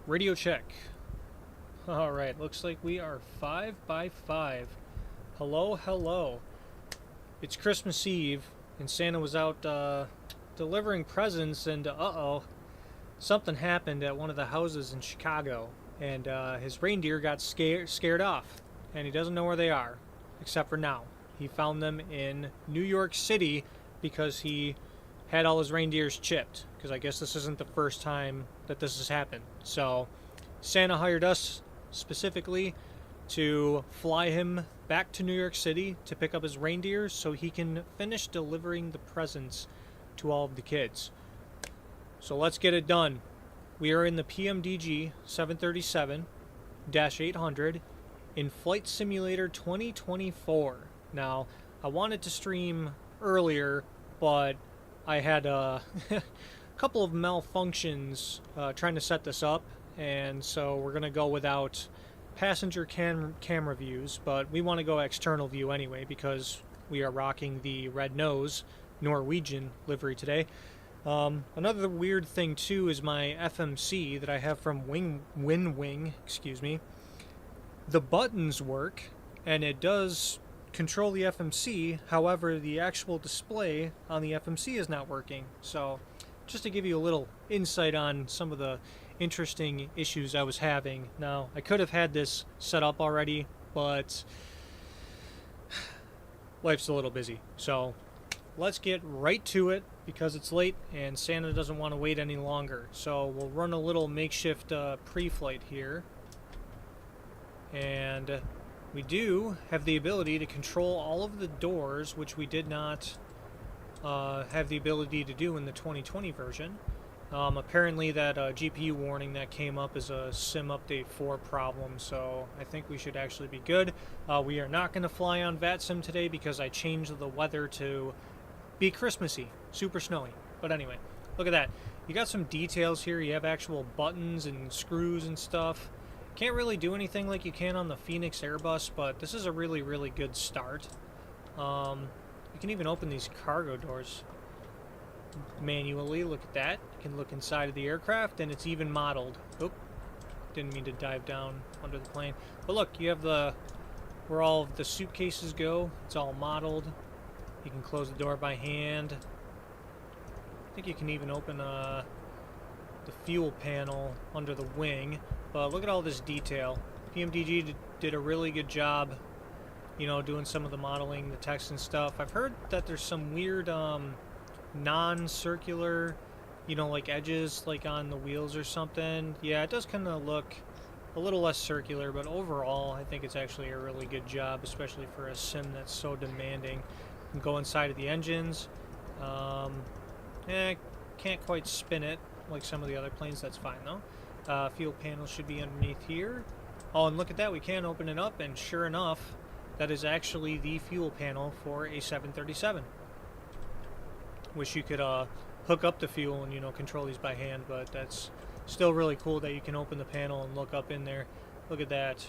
Radio check. Alright, looks like we are 5 by 5. Hello, hello. It's Christmas Eve, and Santa was out delivering presents, and uh-oh, something happened at one of the houses in Chicago, and his reindeer got scared off, and he doesn't know where they are, except for now. He found them in New York City because he had all his reindeers chipped, because I guess this isn't the first time that this has happened. So Santa hired us specifically to fly him back to New York City to pick up his reindeer so he can finish delivering the presents to all of the kids. So let's get it done. We are in the PMDG 737-800 in Flight Simulator 2024. Now, I wanted to stream earlier, but I had a couple of malfunctions trying to set this up, and so we're going to go without passenger camera views, but we want to go external view anyway because we are rocking the red nose Norwegian livery today. Another weird thing too is my FMC that I have from WinWing, excuse me. The buttons work, and it does control the FMC, however the actual display on the FMC is not working. So just to give you a little insight on some of the interesting issues I was having. Now, I could have had this set up already, but life's a little busy. So let's get right to it because it's late and Santa doesn't want to wait any longer. So we'll run a little makeshift pre-flight here. And we do have the ability to control all of the doors, which we did not have the ability to do in the 2020 version. Apparently that GPU warning that came up is a Sim Update 4 problem, so I think we should actually be good. We are not going to fly on VATSIM today because I changed the weather to be Christmassy, super snowy. But anyway, look at that. You got some details here. You have actual buttons and screws and stuff. Can't really do anything like you can on the Phoenix Airbus, but this is a really, really good start. You can even open these cargo doors manually. Look at that. You can look inside of the aircraft, and it's even modeled. Oop, didn't mean to dive down under the plane. But look, you have where all of the suitcases go. It's all modeled. You can close the door by hand. I think you can even open the fuel panel under the wing. But look at all this detail. PMDG did a really good job, you know, doing some of the modeling, the text and stuff. I've heard that there's some weird non-circular, you know, like edges like on the wheels or something. Yeah, it does kind of look a little less circular, but overall I think it's actually a really good job, especially for a sim that's so demanding. You can go inside of the engines. Can't quite spin it like some of the other planes. That's fine though. Fuel panel should be underneath here. Oh, and look at that, we can open it up, and sure enough, that is actually the fuel panel for a 737. Wish you could hook up the fuel and, you know, control these by hand, but that's still really cool that you can open the panel and look up in there. Look at that.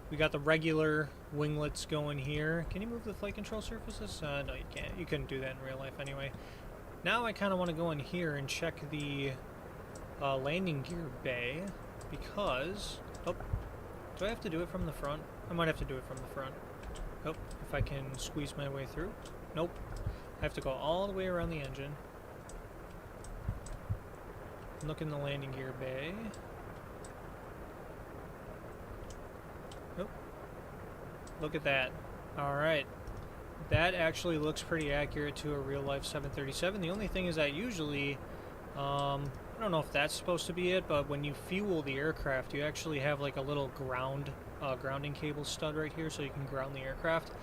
We got the regular winglets going here. Can you move the flight control surfaces? No, you can't. You couldn't do that in real life anyway. Now I kind of want to go in here and check the landing gear bay because... Oh, do I have to do it from the front? I might have to do it from the front. Oh, if I can squeeze my way through. Nope. I have to go all the way around the engine. Look in the landing gear bay. Oh, look at that. Alright. That actually looks pretty accurate to a real-life 737. The only thing is that usually... I don't know if that's supposed to be it, but when you fuel the aircraft, you actually have like a little grounding cable stud right here so you can ground the aircraft.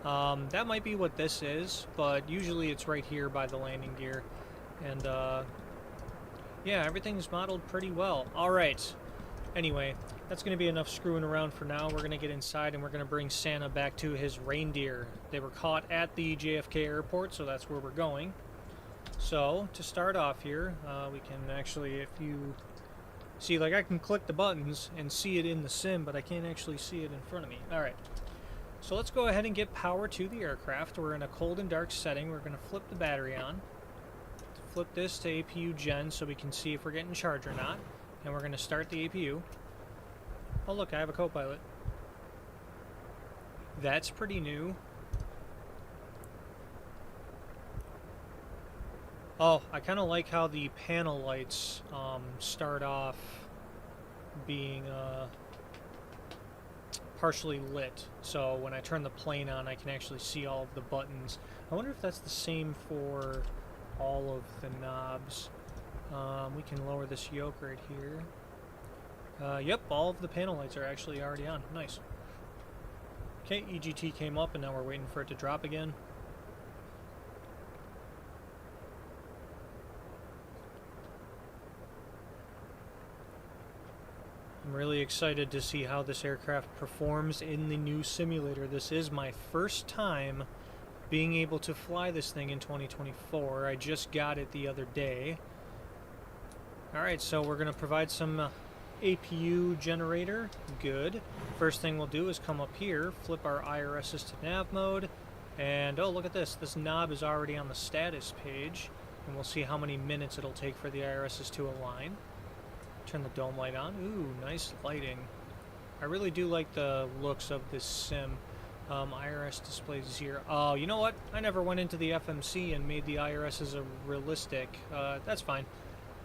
That might be what this is, but usually it's right here by the landing gear. And yeah, everything's modeled pretty well. Alright, anyway, that's going to be enough screwing around for now. We're going to get inside and we're going to bring Santa back to his reindeer. They were caught at the JFK airport, so that's where we're going. So, to start off here, we can actually, if you see, like I can click the buttons and see it in the sim, but I can't actually see it in front of me. Alright, so let's go ahead and get power to the aircraft. We're in a cold and dark setting. We're going to flip the battery on. Flip this to APU Gen so we can see if we're getting charged or not. And we're going to start the APU. Oh look, I have a co-pilot. That's pretty new. Oh, I kind of like how the panel lights start off being partially lit. So when I turn the plane on, I can actually see all of the buttons. I wonder if that's the same for all of the knobs. We can lower this yoke right here. Yep, all of the panel lights are actually already on. Nice. Okay, EGT came up, and now we're waiting for it to drop again. I'm really excited to see how this aircraft performs in the new simulator. This is my first time being able to fly this thing in 2024. I just got it the other day. Alright, so we're going to provide some APU generator. Good. First thing we'll do is come up here, flip our IRSs to nav mode, and oh, look at this. This knob is already on the status page, and we'll see how many minutes it'll take for the IRSs to align. Turn the dome light on. Ooh, nice lighting. I really do like the looks of this sim. IRS display 0. Oh, you know what? I never went into the FMC and made the IRSs a realistic. That's fine.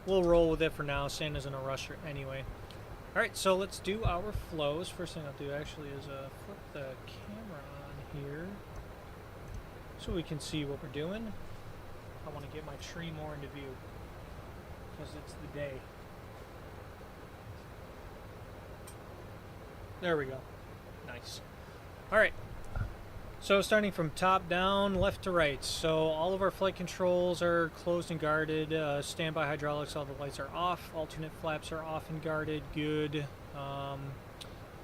We'll roll with it for now. Santa's in a rush anyway. Alright, so let's do our flows. First thing I'll do actually is flip the camera on here so we can see what we're doing. I want to get my tree more into view because it's the day. There we go. Nice. Alright. So starting from top down, left to right. So all of our flight controls are closed and guarded. Standby hydraulics, all the lights are off. Alternate flaps are off and guarded. Good.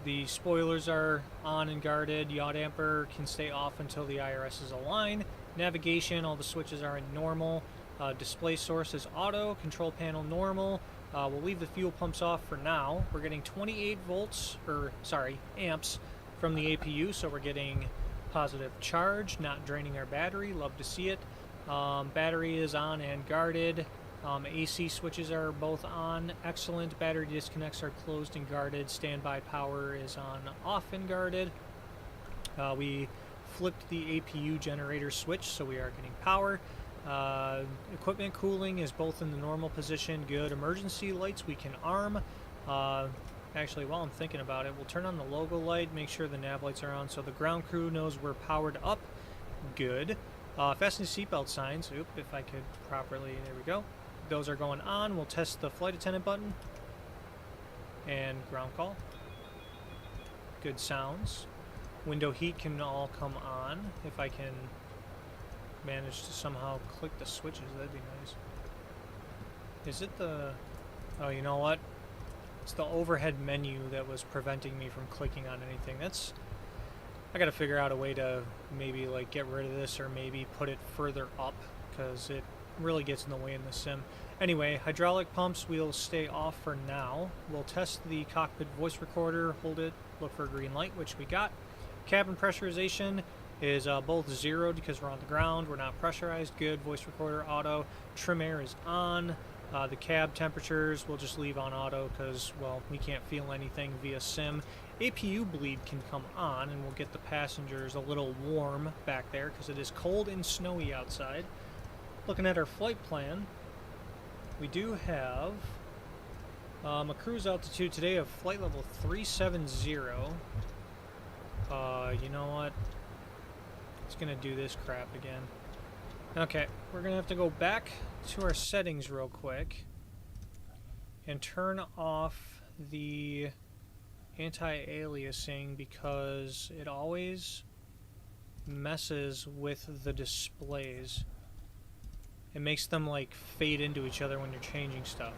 The spoilers are on and guarded. Yaw damper can stay off until the IRSs align. Navigation, all the switches are in normal. Display source is auto. Control panel normal. We'll leave the fuel pumps off for now. We're getting 28 volts, or sorry, amps from the APU, so we're getting positive charge, not draining our battery. Love to see it. Battery is on and guarded. AC switches are both on. Excellent. Battery disconnects are closed and guarded. Standby power is on, off and guarded. We flipped the APU generator switch, so we are getting power. Equipment cooling is both in the normal position. Good. Emergency lights we can arm. Actually, while I'm thinking about it, we'll turn on the logo light, make sure the nav lights are on so the ground crew knows we're powered up. Good. Fasten seatbelt signs. Oop, if I could properly. There we go. Those are going on. We'll test the flight attendant button. And ground call. Good sounds. Window heat can all come on. If I can manage to somehow click the switches, that'd be nice. Is it the... Oh, you know what? It's the overhead menu that was preventing me from clicking on anything. That's... I gotta figure out a way to maybe like get rid of this or maybe put it further up because it really gets in the way in the sim. Anyway, hydraulic pumps will stay off for now. We'll test the cockpit voice recorder, hold it, look for a green light, which we got. Cabin pressurization is both zeroed because we're on the ground. We're not pressurized. Good. Voice recorder auto. Trim air is on. The cab temperatures we'll just leave on auto because, well, we can't feel anything via sim. APU bleed can come on and we'll get the passengers a little warm back there because it is cold and snowy outside. Looking at our flight plan, we do have a cruise altitude today of flight level 370. You know what? It's gonna do this crap again. Okay, we're gonna have to go back to our settings real quick and turn off the anti-aliasing because it always messes with the displays. It makes them like fade into each other when you're changing stuff.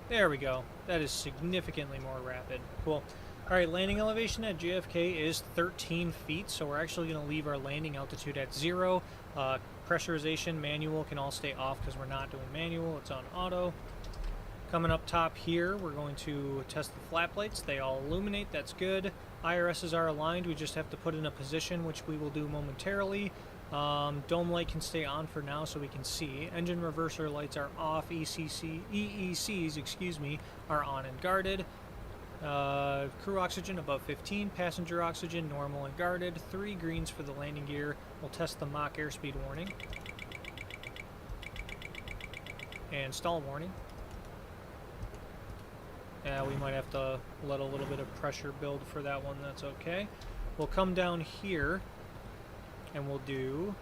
There we go. That is significantly more rapid. Cool. Alright, landing elevation at JFK is 13 feet, so we're actually going to leave our landing altitude at 0. Pressurization, manual can all stay off because we're not doing manual. It's on auto. Coming up top here, we're going to test the flap lights. They all illuminate. That's good. IRSs are aligned. We just have to put in a position, which we will do momentarily. Dome light can stay on for now so we can see. Engine reverser lights are off. EECs, excuse me, are on and guarded. Crew oxygen above 15. Passenger oxygen normal and guarded. 3 greens for the landing gear. We'll test the Mach airspeed warning. And stall warning. Yeah, we might have to let a little bit of pressure build for that one. That's okay. We'll come down here and we'll do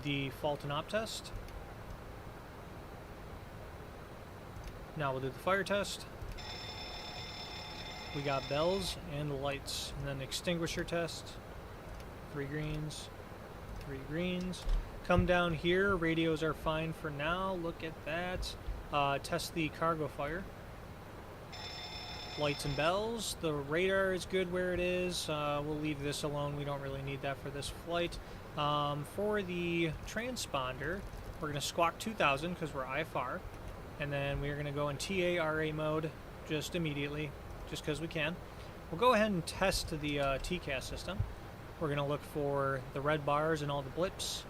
the fault and op test. Now we'll do the fire test. We got bells and lights, and then extinguisher test. 3 greens, 3 greens. Come down here, radios are fine for now. Look at that. Test the cargo fire. Lights and bells. The radar is good where it is. We'll leave this alone. We don't really need that for this flight. For the transponder, we're going to squawk 2000 because we're IFR. And then we're going to go in TARA mode just immediately, just because we can. We'll go ahead and test the TCAS system. We're going to look for the red bars and all the blips.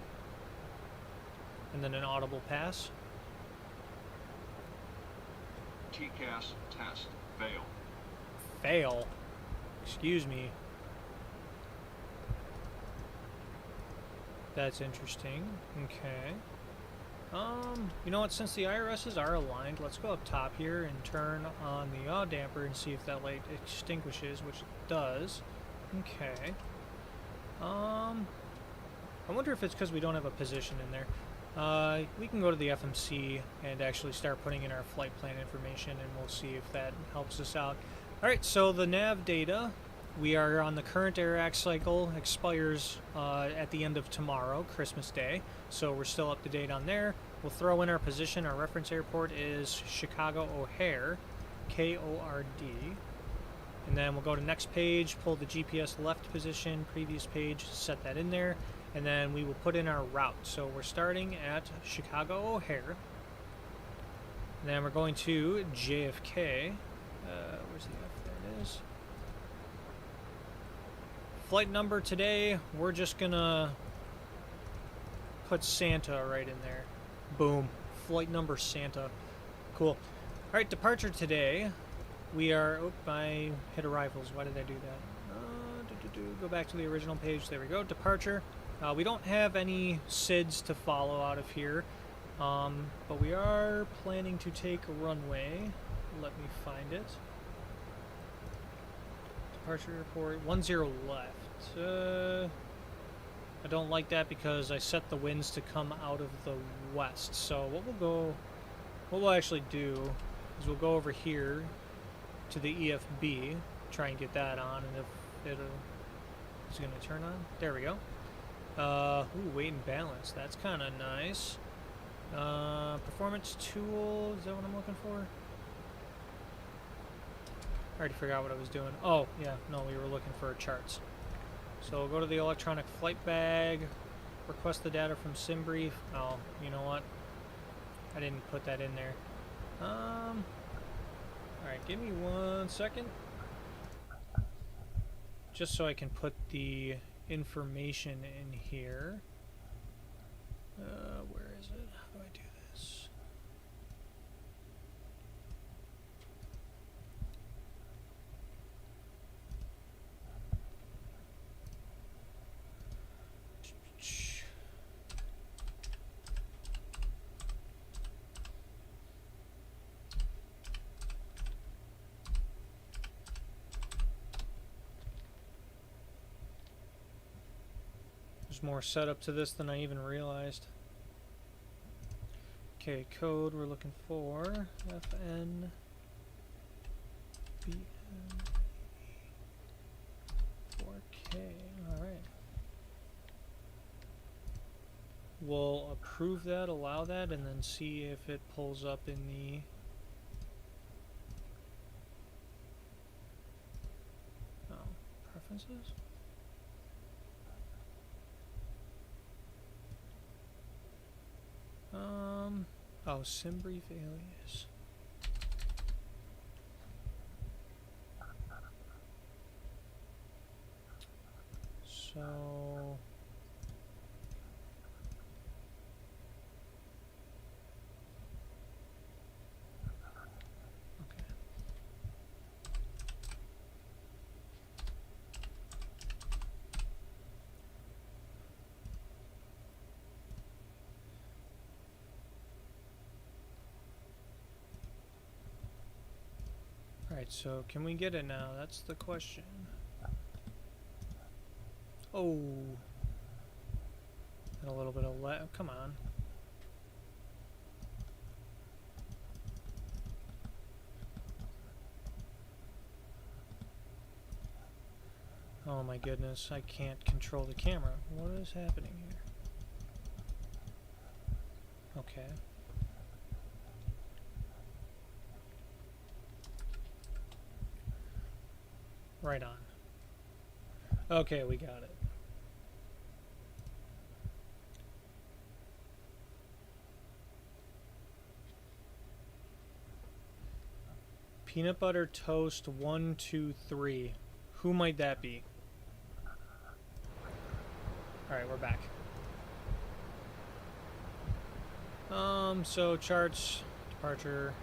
And then an audible pass. TCAS test. Fail. Fail? Excuse me. That's interesting. Okay. You know what? Since the IRSs are aligned, let's go up top here and turn on the yaw damper and see if that light extinguishes, which it does. Okay. I wonder if it's because we don't have a position in there. We can go to the FMC and actually start putting in our flight plan information, and we'll see if that helps us out. Alright, so the nav data, we are on the current AirAx cycle, expires at the end of tomorrow, Christmas Day, so we're still up to date on there. We'll throw in our position. Our reference airport is Chicago O'Hare, KORD. And then we'll go to next page, pull the GPS left position, previous page, set that in there, and then we will put in our route. So we're starting at Chicago O'Hare, and then we're going to JFK. Where's the F? There it is. Flight number today, we're just gonna put Santa right in there. Boom. Flight number Santa. Cool. Alright, departure today. We are... Oh, I hit arrivals. Why did I do that? Go back to the original page. There we go. Departure. We don't have any SIDs to follow out of here. But we are planning to take a runway. Let me find it. Departure airport. 10 left. I don't like that because I set the winds to come out of the west. So what we'll actually do is we'll go over here to the EFB, try and get that on, and if it's going to turn on. There we go. Ooh, weight and balance. That's kind of nice. Performance tool. Is that what I'm looking for? I already forgot what I was doing. Oh, yeah. No, we were looking for charts. So we'll go to the electronic flight bag, request the data from SimBrief. Oh, you know what? I didn't put that in there. Alright, give me 1 second. Just so I can put the information in here. Where is it? How do I do this? There's more setup to this than I even realized. Okay, code we're looking for FN BM 4K. Alright. We'll approve that, allow that, and then see if it pulls up in the preferences. Oh, SimBrief alias. So Alright, so can we get it now? That's the question. Oh. And a little bit of come on. Oh my goodness, I can't control the camera. What is happening here? Okay. Right on. Okay, we got it. Peanut butter toast 1, 2, 3. Who might that be? Alright, we're back. So charts, departure,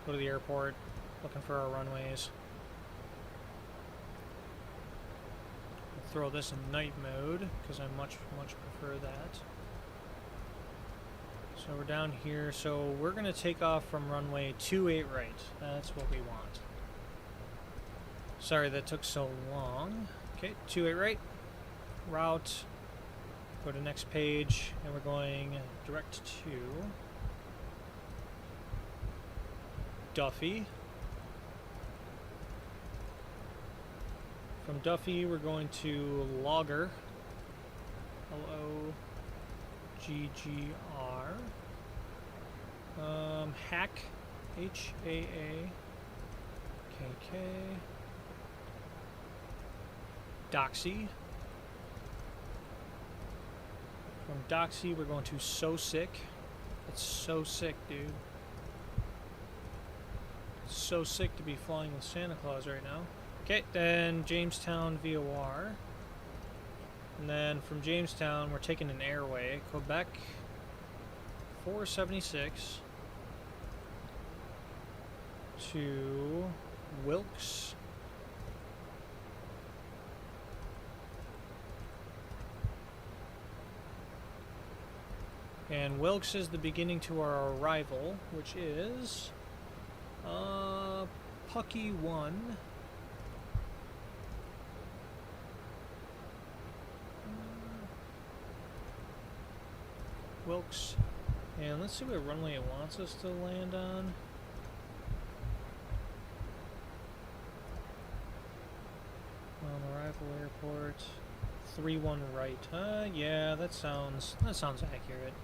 go to the airport, looking for our runways. I'll throw this in night mode, because I much prefer that. So we're down here, so we're going to take off from runway 28 right. That's what we want. Sorry that took so long. Okay, 28 right. Route. Go to next page, and we're going direct to Duffy. From Duffy, we're going to Logger. L-O-G-G-R. Hack. H-A-A-K-K. Doxy. From Doxy, we're going to So Sick. It's so sick, dude. It's so sick to be flying with Santa Claus right now. Okay, then Jamestown VOR. And then from Jamestown, we're taking an airway. Quebec 476 to Wilkes. And Wilkes is the beginning to our arrival, which is Pucky 1. Wilkes. And let's see what runway it wants us to land on. Arrival airport. 3-1 right. Yeah, that sounds accurate.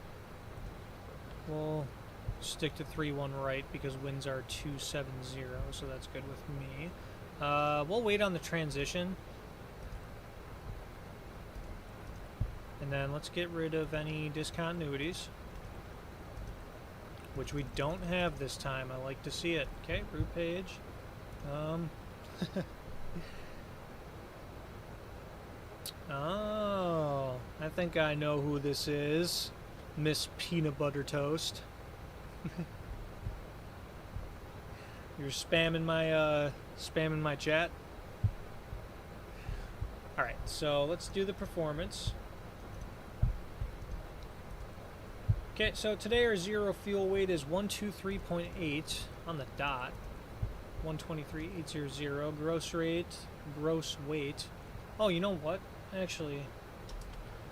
We'll stick to 3-1 right because winds are 270, so that's good with me. We'll wait on the transition. And then let's get rid of any discontinuities, which we don't have this time. I like to see it. Okay, route page. Oh, I think I know who this is. Miss Peanut Butter Toast. You're spamming my chat. All right, so let's do the performance. Okay, so today our zero fuel weight is 123.8 on the dot. 123.800 gross weight. Oh, you know what? Actually,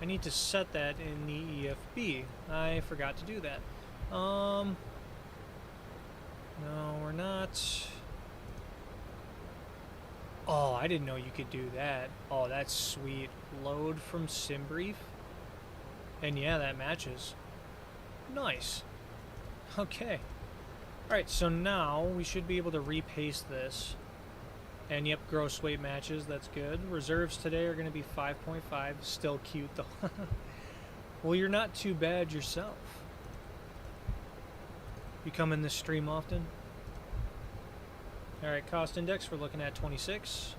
I need to set that in the EFB. I forgot to do that. No, we're not. Oh, I didn't know you could do that. Oh, that's sweet. Load from SimBrief. And yeah, that matches. Nice. Okay. Alright, so now we should be able to repaste this. And yep, gross weight matches, that's good. Reserves today are going to be 5.5. Still cute though. Well, you're not too bad yourself. You come in this stream often? Alright, cost index, we're looking at 26.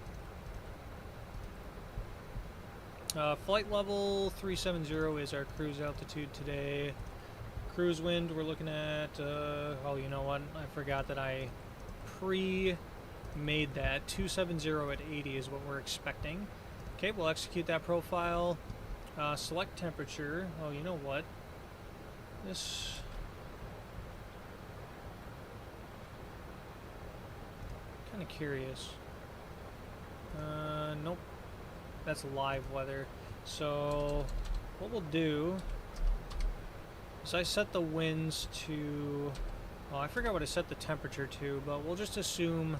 Flight level 370 is our cruise altitude today. Cruise wind, we're looking at, oh, you know what? I forgot that I made that. 270 at 80 is what we're expecting. Okay, we'll execute that profile. Select temperature. Oh, you know what? Kind of curious. Nope. That's live weather. So what we'll do is I set the winds to... Oh, I forgot what I set the temperature to, but we'll just assume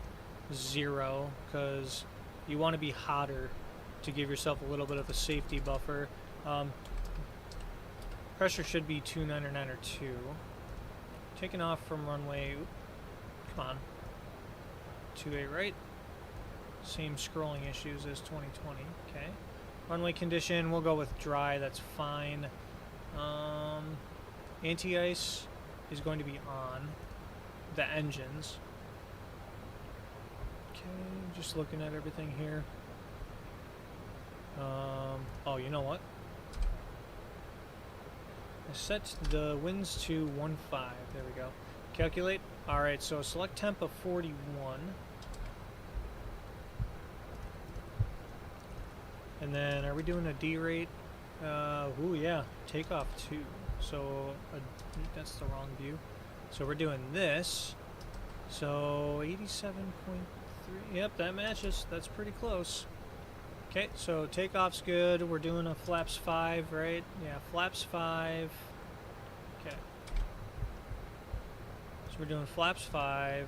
0 because you want to be hotter to give yourself a little bit of a safety buffer. Pressure should be 299 or 2. Taking off from runway... Oop, come on. 28 right. Same scrolling issues as 2020. Okay. Runway condition, we'll go with dry. That's fine. Anti-ice is going to be on the engines. Okay, just looking at everything here. Oh, you know what? I set the winds to 1.5. There we go. Calculate. Alright, so select temp of 41. And then, are we doing a D rate? Ooh, yeah. Takeoff 2. So, that's the wrong view. So, we're doing this. So, 87.3. Yep, that matches. That's pretty close. Okay, so takeoff's good. We're doing a flaps 5, right? Yeah, flaps 5. Okay. So we're doing flaps 5.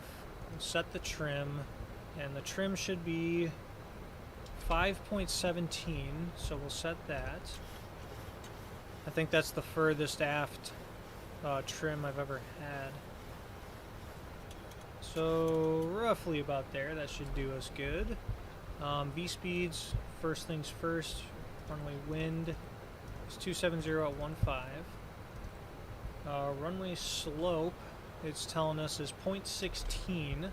We'll set the trim. And the trim should be 5.17. So we'll set that. I think that's the furthest aft trim I've ever had. So roughly about there. That should do us good. V speeds, first things first. Runway wind is 270 at 1.5. Runway slope, it's telling us is 0.16.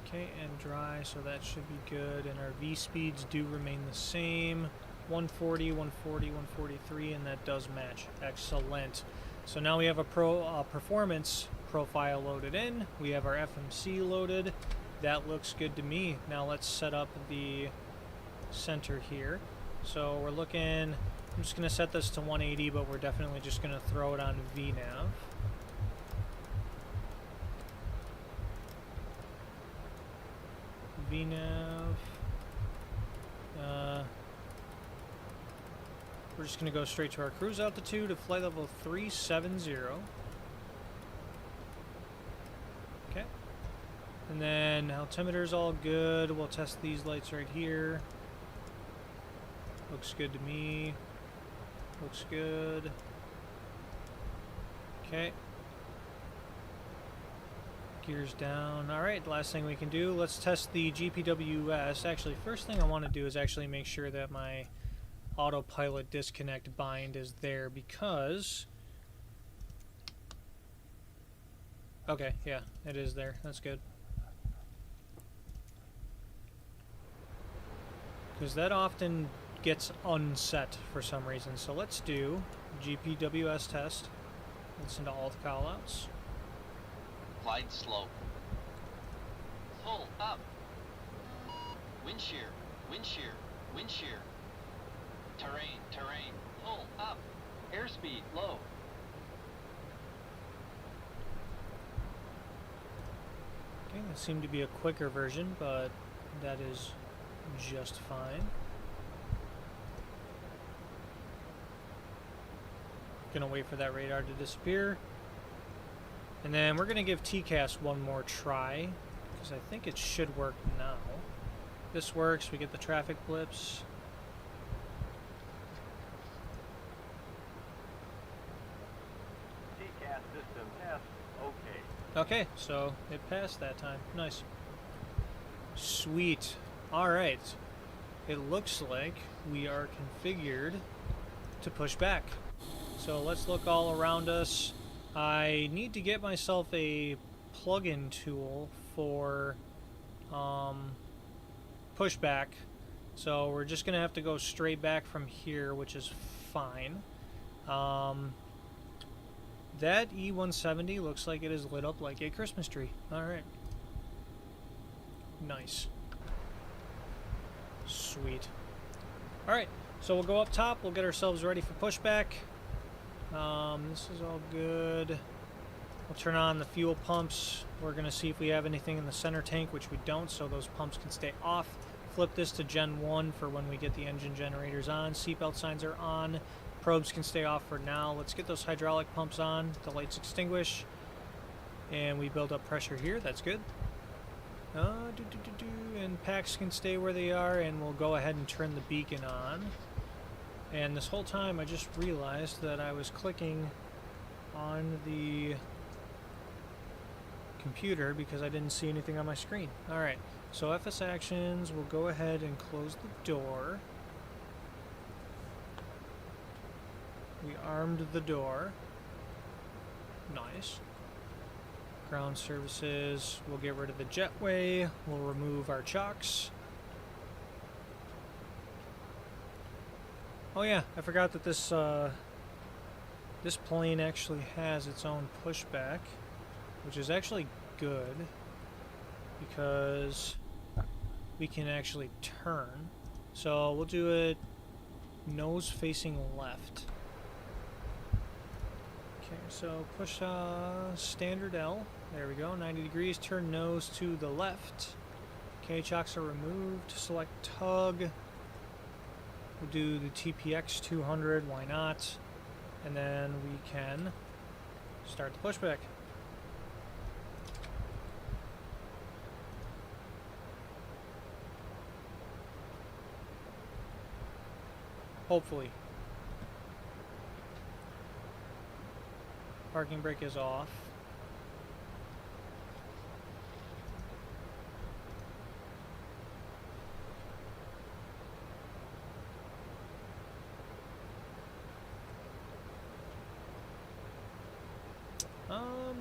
Okay, and dry, so that should be good. And our V speeds do remain the same. 140, 140, 143, and that does match. Excellent. So now we have a performance profile loaded in. We have our FMC loaded. That looks good to me. Now let's set up the center here. So we're looking, I'm just going to set this to 180, but we're definitely just going to throw it on VNav. VNav. We're just going to go straight to our cruise altitude of flight level 370. Okay. And then altimeter's all good. We'll test these lights right here. Looks good to me. Looks good. Okay. Gears down. Alright, last thing we can do, let's test the GPWS. Actually, first thing I want to do is actually make sure that my autopilot disconnect bind is there because... Okay, yeah, it is there. That's good. Because that often gets unset for some reason. So let's do GPWS test. Listen to all the callouts. Glide slope. Pull up. Wind shear, wind shear, wind shear. Terrain, terrain. Pull up. Airspeed low. Okay, that seemed to be a quicker version, but that is just fine. Gonna wait for that radar to disappear. And then we're gonna give TCAS one more try, because I think it should work now. This works, we get the traffic blips. TCAS system test, okay. Okay, so it passed that time. Nice. Sweet. Alright. It looks like we are configured to push back. So let's look all around us. I need to get myself a plug-in tool for pushback. So we're just going to have to go straight back from here, which is fine. That E170 looks like it is lit up like a Christmas tree. Alright. Nice. Sweet. Alright, so we'll go up top, we'll get ourselves ready for pushback. This is all good. We'll turn on the fuel pumps. We're going to see if we have anything in the center tank, which we don't, so those pumps can stay off. Flip this to Gen 1 for when we get the engine generators on. Seatbelt signs are on. Probes can stay off for now. Let's get those hydraulic pumps on. The lights extinguish. And we build up pressure here. That's good. And packs can stay where they are, and we'll go ahead and turn the beacon on. And this whole time I just realized that I was clicking on the computer because I didn't see anything on my screen. Alright, so FS actions, we'll go ahead and close the door. We armed the door. Nice. Ground services, we'll get rid of the jetway, we'll remove our chocks. Oh yeah, I forgot that this this plane actually has its own pushback, which is actually good because we can actually turn. So we'll do it nose facing left. Okay, so push standard L. There we go, 90 degrees. Turn nose to the left. Okay, chocks are removed. Select tug. We'll do the TPX 200, why not? And then we can start the pushback. Hopefully. Parking brake is off.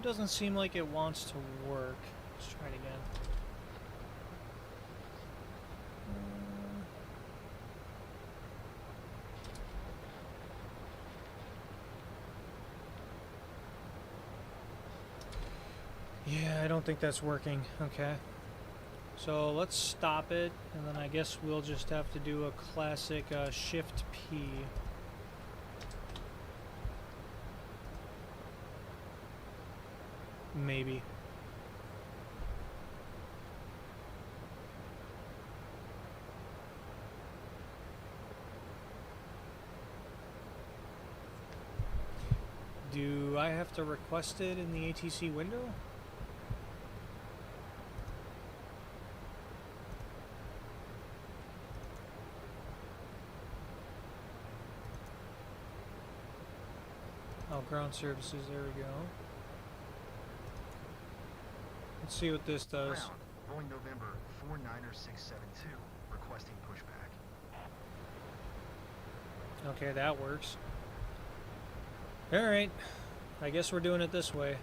Doesn't seem like it wants to work. Let's try it again. Yeah, I don't think that's working. Okay. So let's stop it, and then I guess we'll just have to do a classic Shift P. Maybe. Do I have to request it in the ATC window? Oh, ground services, there we go. Let's see what this does. Ground, Boeing November 49672, requesting pushback. Okay, that works. Alright, I guess we're doing it this way.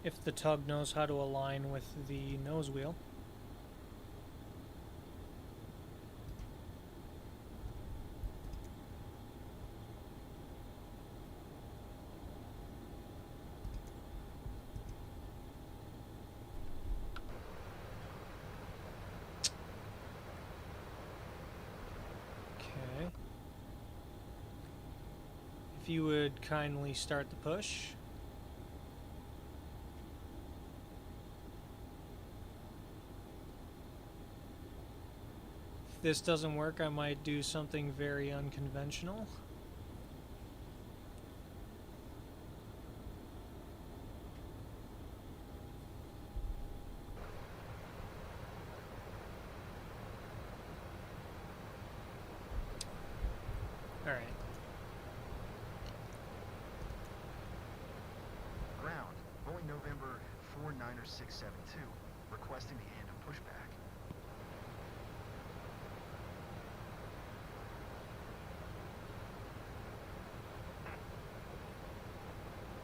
If the tug knows how to align with the nose wheel. Okay. If you would kindly start the push. If this doesn't work, I might do something very unconventional. All right. Ground, Boeing November 49672, requesting the end of pushback.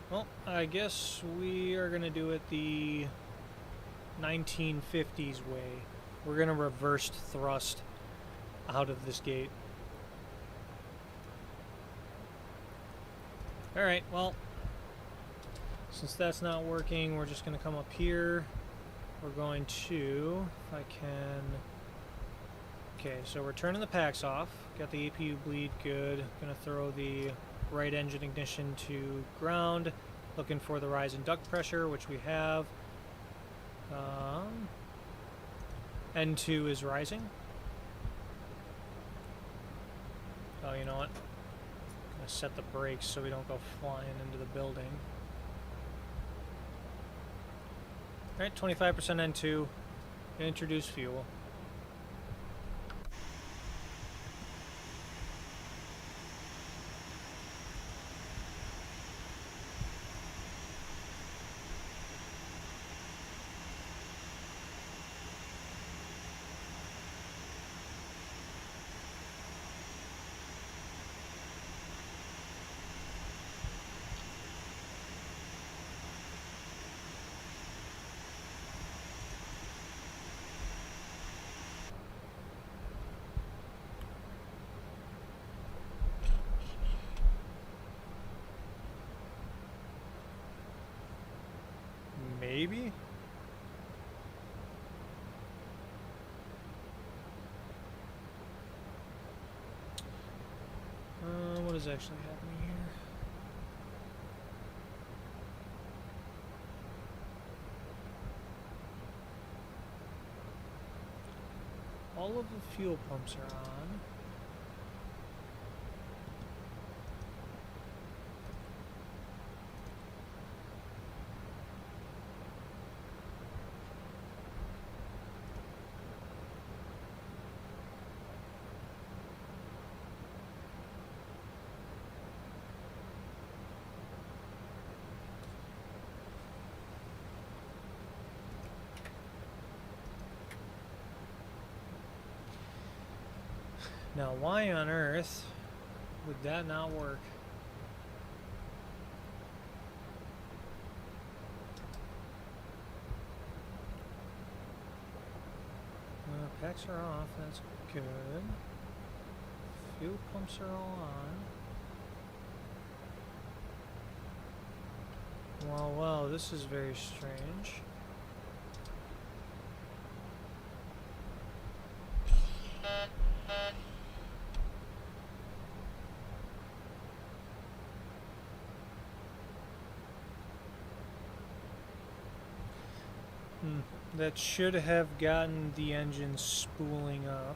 Well, I guess we are going to do it the 1950s way. We're going to reverse thrust out of this gate. Alright, well, Since that's not working, we're just going to come up here. We're going to, if I can... Okay, so we're turning the packs off. Got the APU bleed good. Going to throw the right engine ignition to ground. Looking for the rise in duct pressure, which we have. N2 is rising. Oh, you know what? I'm going to set the brakes so we don't go flying into the building. Alright, 25% N2. Introduce fuel. Maybe? What is actually happening here? All of the fuel pumps are on. Now, why on earth would that not work? Packs are off, that's good. Fuel pumps are all on. Well, this is very strange. That should have gotten the engine spooling up.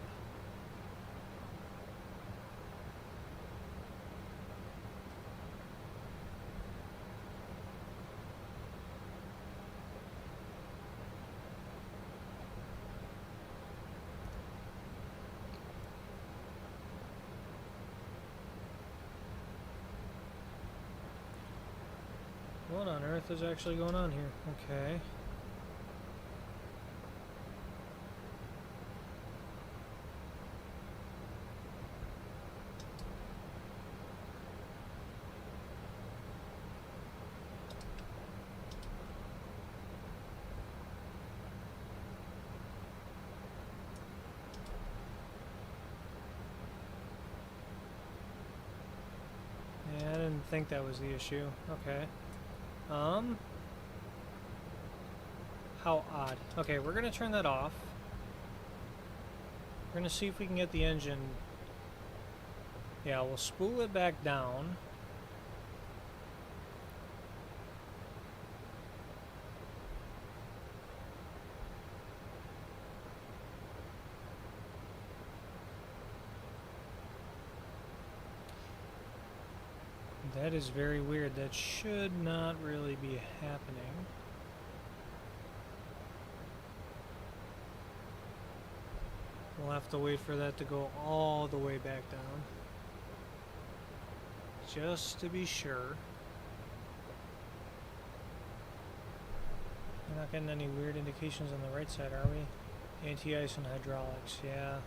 What on earth is actually going on here? Okay. I didn't think that was the issue. Okay. How odd. Okay, we're gonna turn that off. We're gonna see if we can get the engine. Yeah, we'll spool it back down. That is very weird. That should not really be happening. We'll have to wait for that to go all the way back down. Just to be sure. We're not getting any weird indications on the right side, are we? Anti-ice and hydraulics, yeah.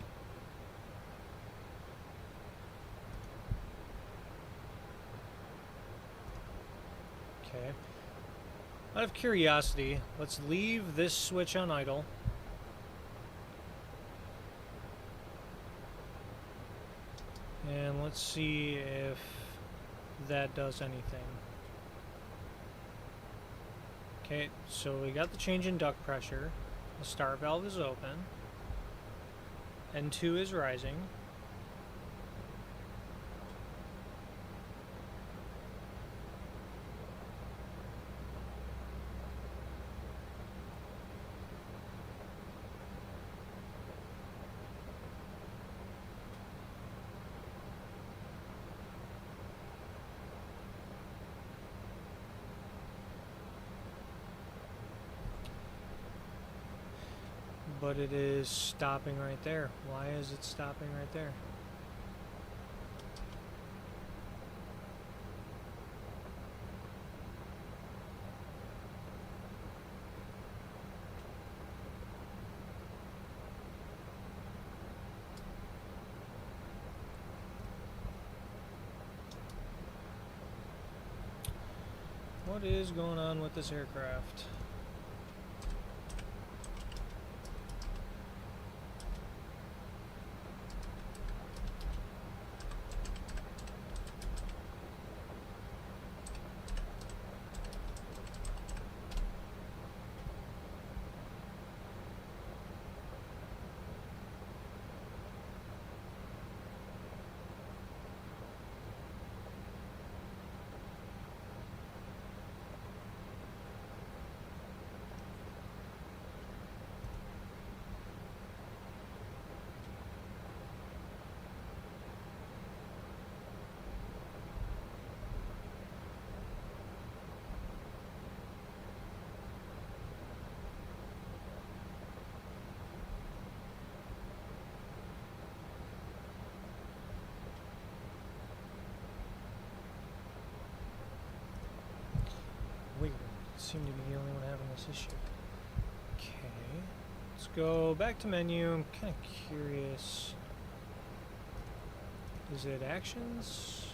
Okay. Out of curiosity, let's leave this switch on idle. And let's see if that does anything. Okay, so we got the change in duct pressure. The start valve is open. N2 is rising. But it is stopping right there. Why is it stopping right there? What is going on with this aircraft? Weird. Seem to be the only one having this issue. Okay. Let's go back to menu. I'm kind of curious. Is it actions?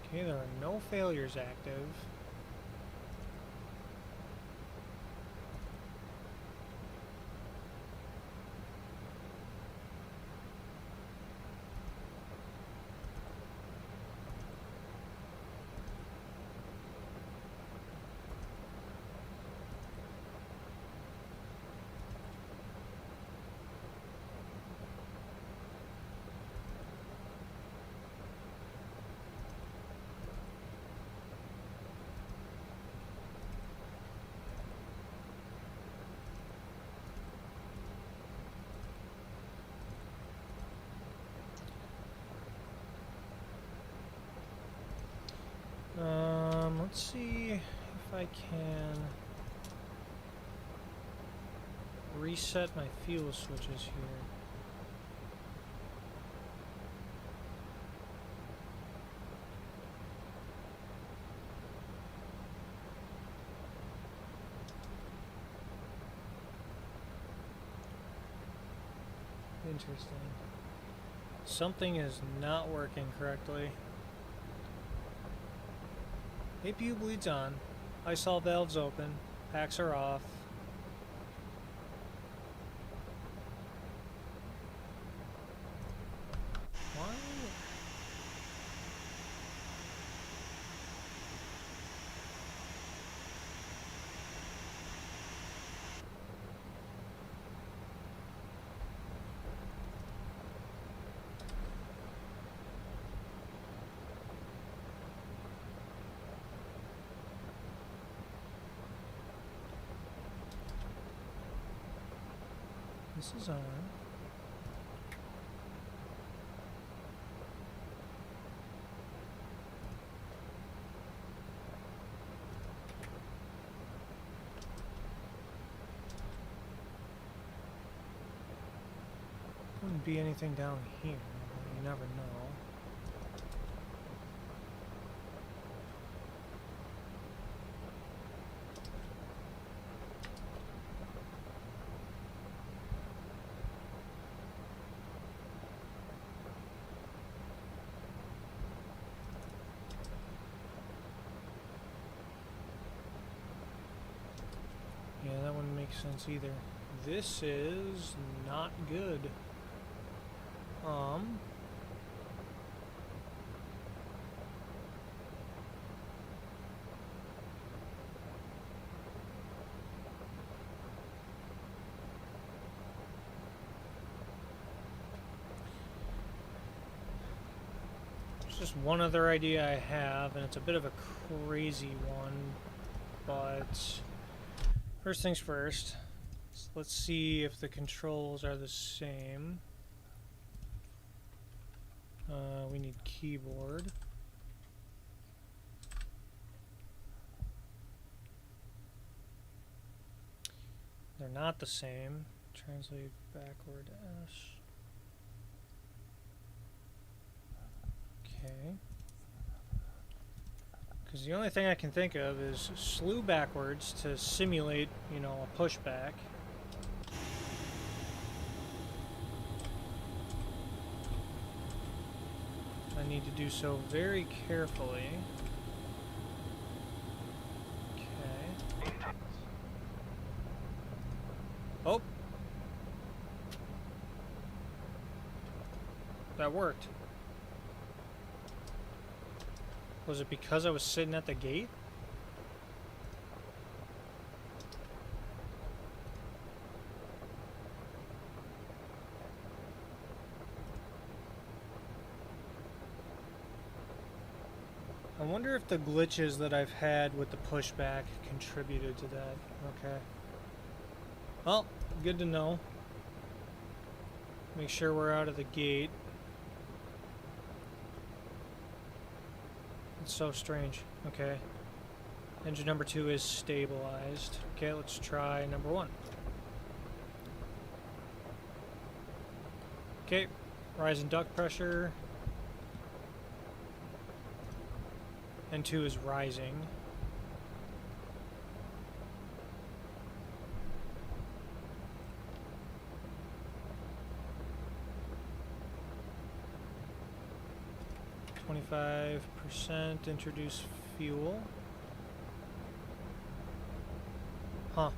Okay, there are no failures active. Let's see if I can reset my fuel switches here. Interesting. Something is not working correctly. APU bleeds on. ISOL valves open. Packs are off. Why? This is on. Wouldn't be anything down here. You never know. Yeah, that wouldn't make sense either. this is not good. There's just one other idea I have, and it's a bit of a crazy one, but first things first. So let's see if the controls are the same. We need keyboard. They're not the same. Translate backward S. Okay. Because the only thing I can think of is slew backwards to simulate, you know, a pushback. I need to do so very carefully. Okay. Oh! That worked. Was it because I was sitting at the gate? I wonder if the glitches that I've had with the pushback contributed to that. Okay. Well, good to know. Make sure we're out of the gate. It's so strange. Okay. Engine number 2 is stabilized. Okay, let's try number 1. Okay, rise in duct pressure. N2 is rising. %, introduce fuel. Huh.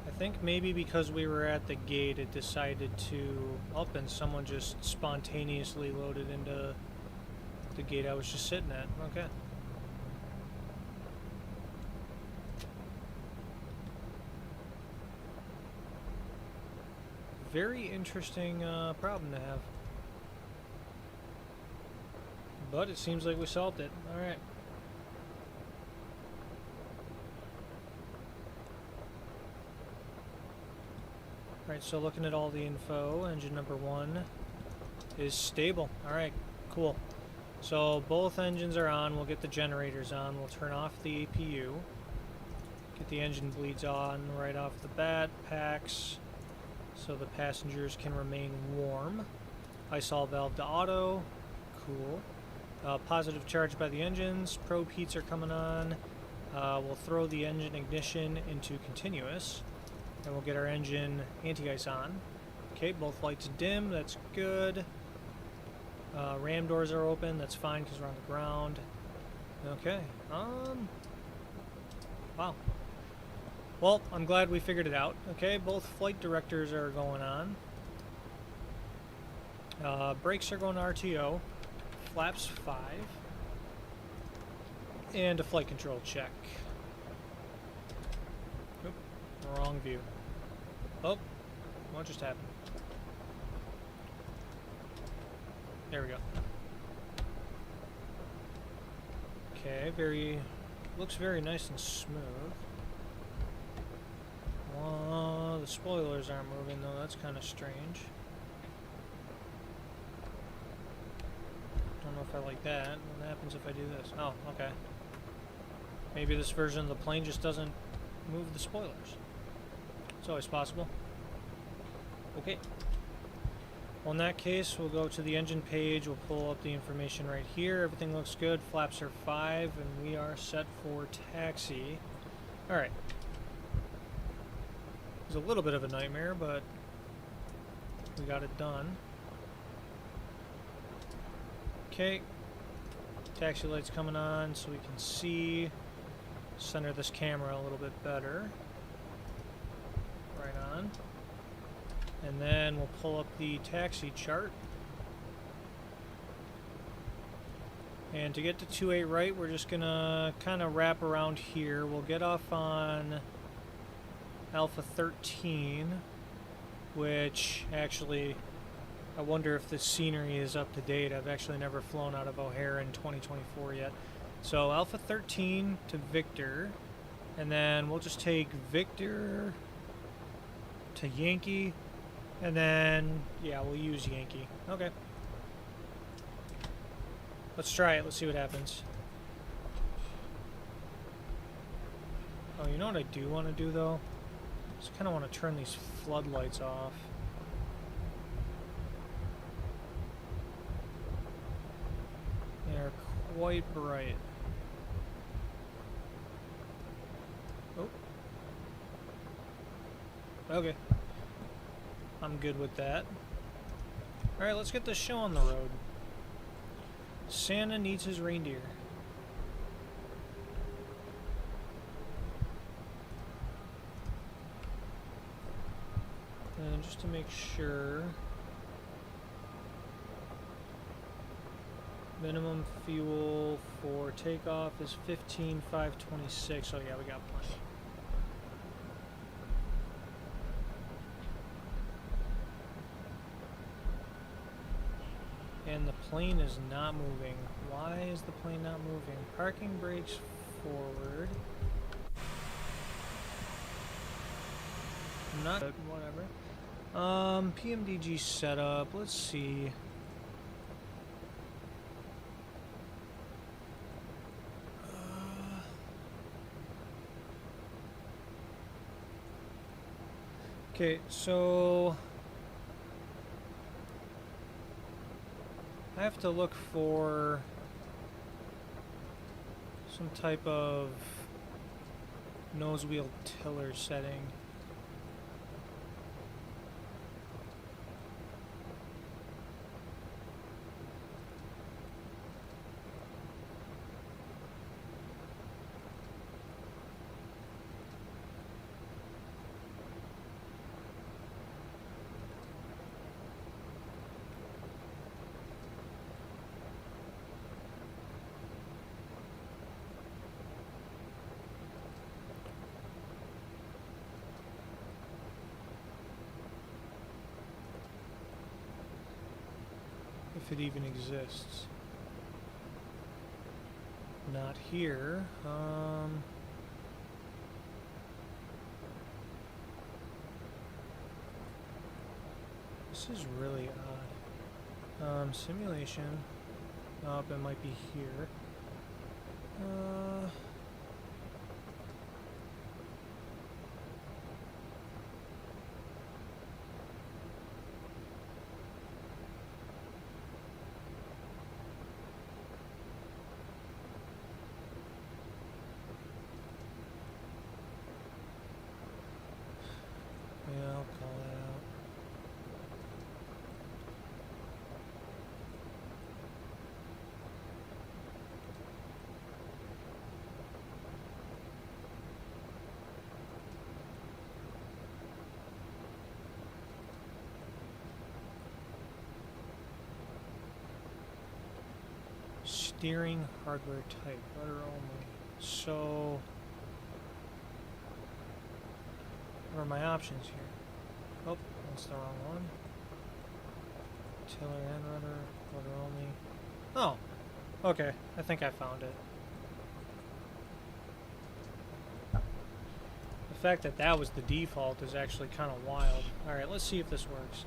I think maybe because we were at the gate it decided to up and someone just spontaneously loaded into the gate I was just sitting at. Okay. Very interesting problem to have. But it seems like we solved it. Alright. Alright, so looking at all the info, engine number 1 is stable. Alright, cool. So both engines are on. We'll get the generators on. We'll turn off the APU. Get the engine bleeds on right off the bat. Packs so the passengers can remain warm. Isol valve to auto. Cool. Positive charge by the engines. Probe heats are coming on. We'll throw the engine ignition into continuous. And we'll get our engine anti-ice on. Okay, both lights dim. That's good. Ram doors are open. That's fine because we're on the ground. Okay. Wow. Well, I'm glad we figured it out. Okay, both flight directors are going on. Brakes are going to RTO. Flaps 5. And a flight control check. Oop, wrong view. Oh, what just happened? There we go. Okay, looks very nice and smooth. The spoilers aren't moving though, that's kind of strange. Don't know if I like that. What happens if I do this? Oh, okay. Maybe this version of the plane just doesn't move the spoilers. It's always possible. Okay. Well, in that case, we'll go to the engine page. We'll pull up the information right here. Everything looks good. Flaps are 5, and we are set for taxi. Alright. It was a little bit of a nightmare, but we got it done. Okay. Taxi lights coming on so we can see. Center this camera a little bit better. Right on. And then we'll pull up the taxi chart. And to get to 28 right, we're just gonna kind of wrap around here. We'll get off on Alpha 13, which actually, I wonder if the scenery is up to date. I've actually never flown out of O'Hare in 2024 yet. So Alpha 13 to Victor, and then we'll just take Victor to Yankee, and then, yeah, we'll use Yankee. Okay. Let's try it. Let's see what happens. Oh, you know what I do want to do, though? Just kind of want to turn these floodlights off. They're quite bright. Oh. Okay. I'm good with that. Alright, let's get this show on the road. Santa needs his reindeer. And just to make sure, minimum fuel for takeoff is 15,526. Oh yeah, we got plenty. And the plane is not moving. Why is the plane not moving? Parking brakes forward. Not whatever. PMDG setup. Let's see. Okay, so I have to look for some type of nose wheel tiller setting. If it even exists. Not here. This is really odd. Simulation. Oh, it might be here. Yeah, I'll call that out. Steering hardware type, rudder only. So, what are my options here? Oh, that's the wrong one. Tiller and rudder only. Oh, okay. I think I found it. The fact that that was the default is actually kind of wild. Alright, let's see if this works.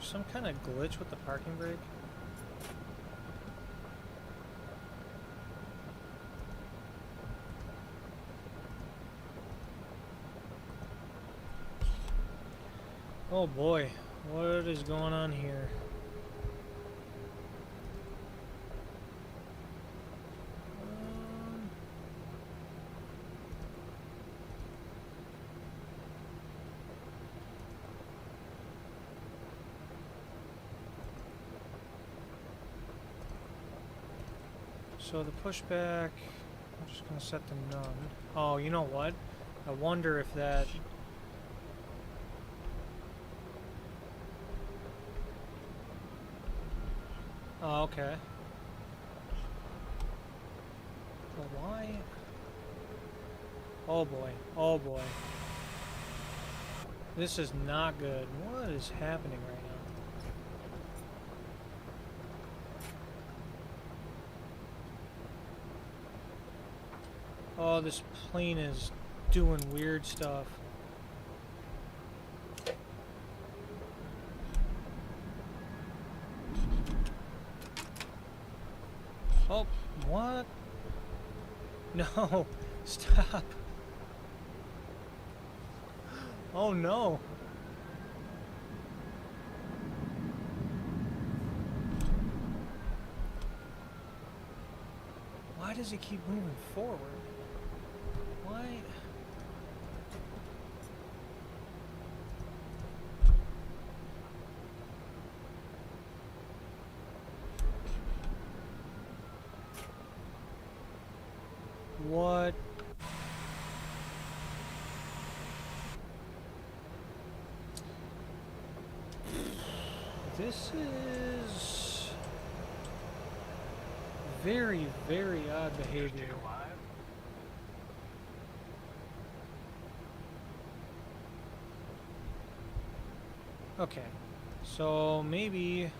Some kind of glitch with the parking brake? Oh boy, what is going on here? So the pushback, I'm just going to set to none. Oh, you know what? I wonder if that... Oh, okay. But why? Oh boy. Oh boy. This is not good. What is happening right now? Oh, this plane is doing weird stuff. Oh, what? No, stop. Oh no. Why does it keep moving forward? Why? What? This is very, very odd behavior. Okay, so maybe...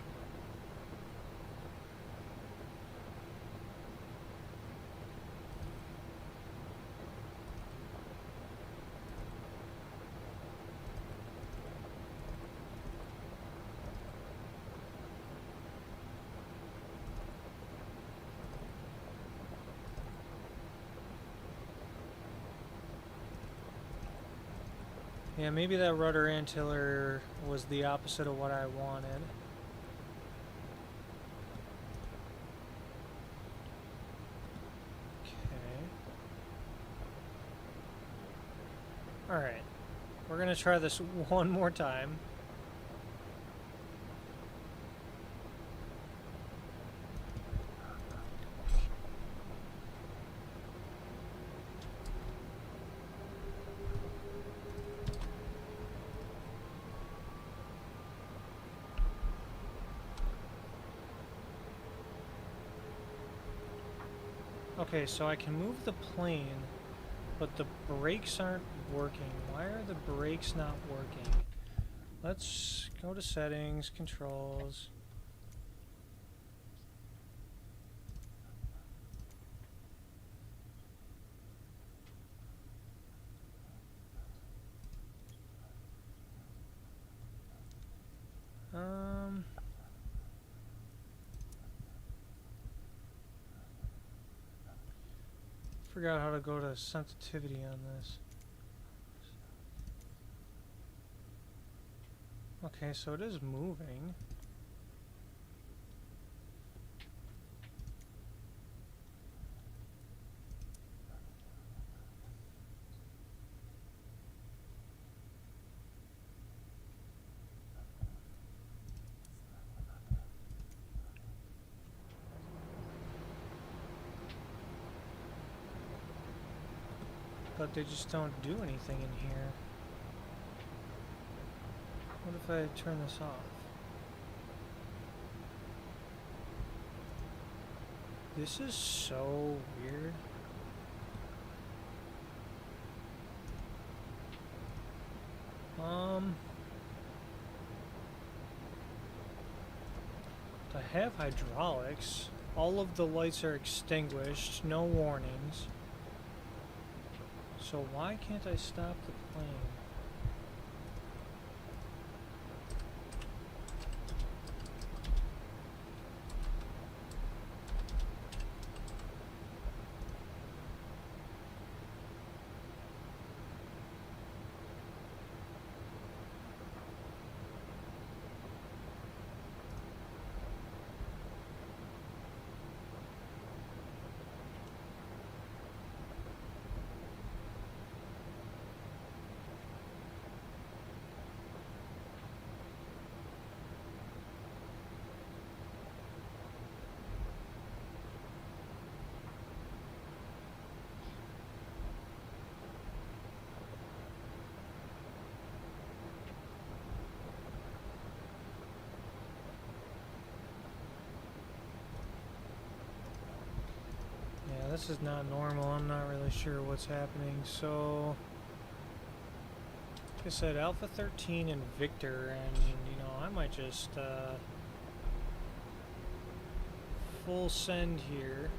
Yeah, maybe that rudder antiller was the opposite of what I wanted. Okay. Alright. We're gonna try this one more time. Okay, so I can move the plane, but the brakes aren't working. Why are the brakes not working? Let's go to settings, controls. Forgot how to go to sensitivity on this. Okay, so it is moving. But they just don't do anything in here. What if I turn this off? This is so weird. I have hydraulics. All of the lights are extinguished, no warnings. So why can't I stop the plane? this is not normal. I'm not really sure what's happening. So, like I said, Alpha 13 and Victor, and you know, I might just full send here.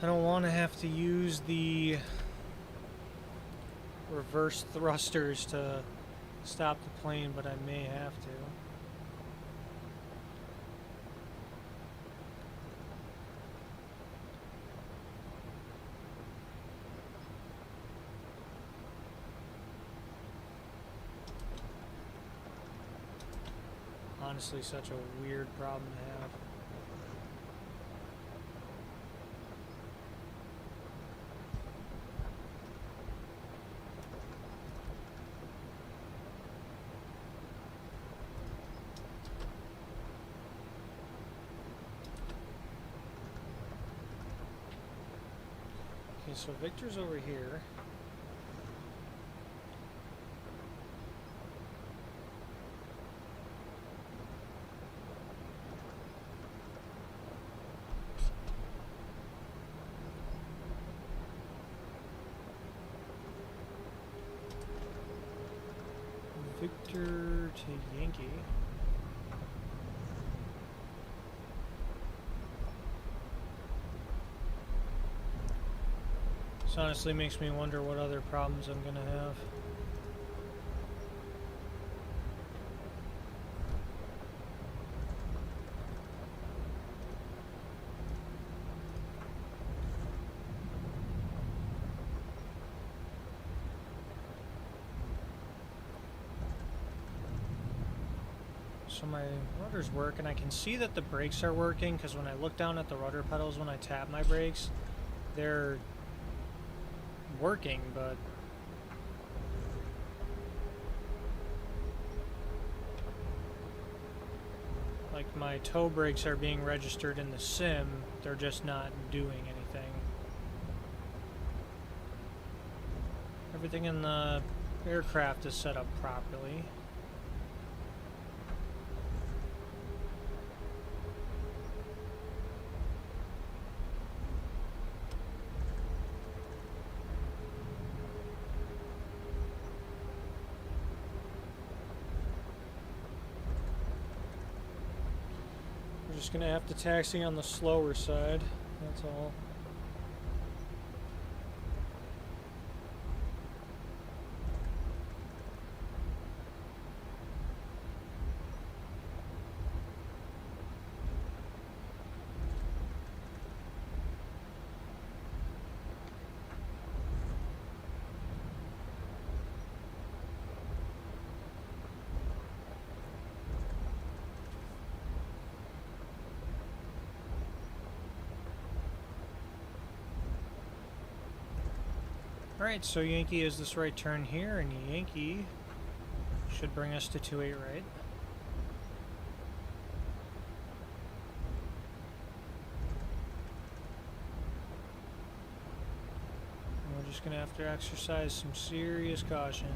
I don't want to have to use the reverse thrusters to stop the plane, but I may have to. Honestly, such a weird problem to have. Okay, so Victor's over here. Victor to Yankee. This honestly makes me wonder what other problems I'm gonna have. So my rudders work, and I can see that the brakes are working because when I look down at the rudder pedals when I tap my brakes, they're working, but like my toe brakes are being registered in the sim, they're just not doing anything. Everything in the aircraft is set up properly. Just gonna have to taxi on the slower side, that's all. Alright, so Yankee is this right turn here, and Yankee should bring us to 28 right. And we're just going to have to exercise some serious caution.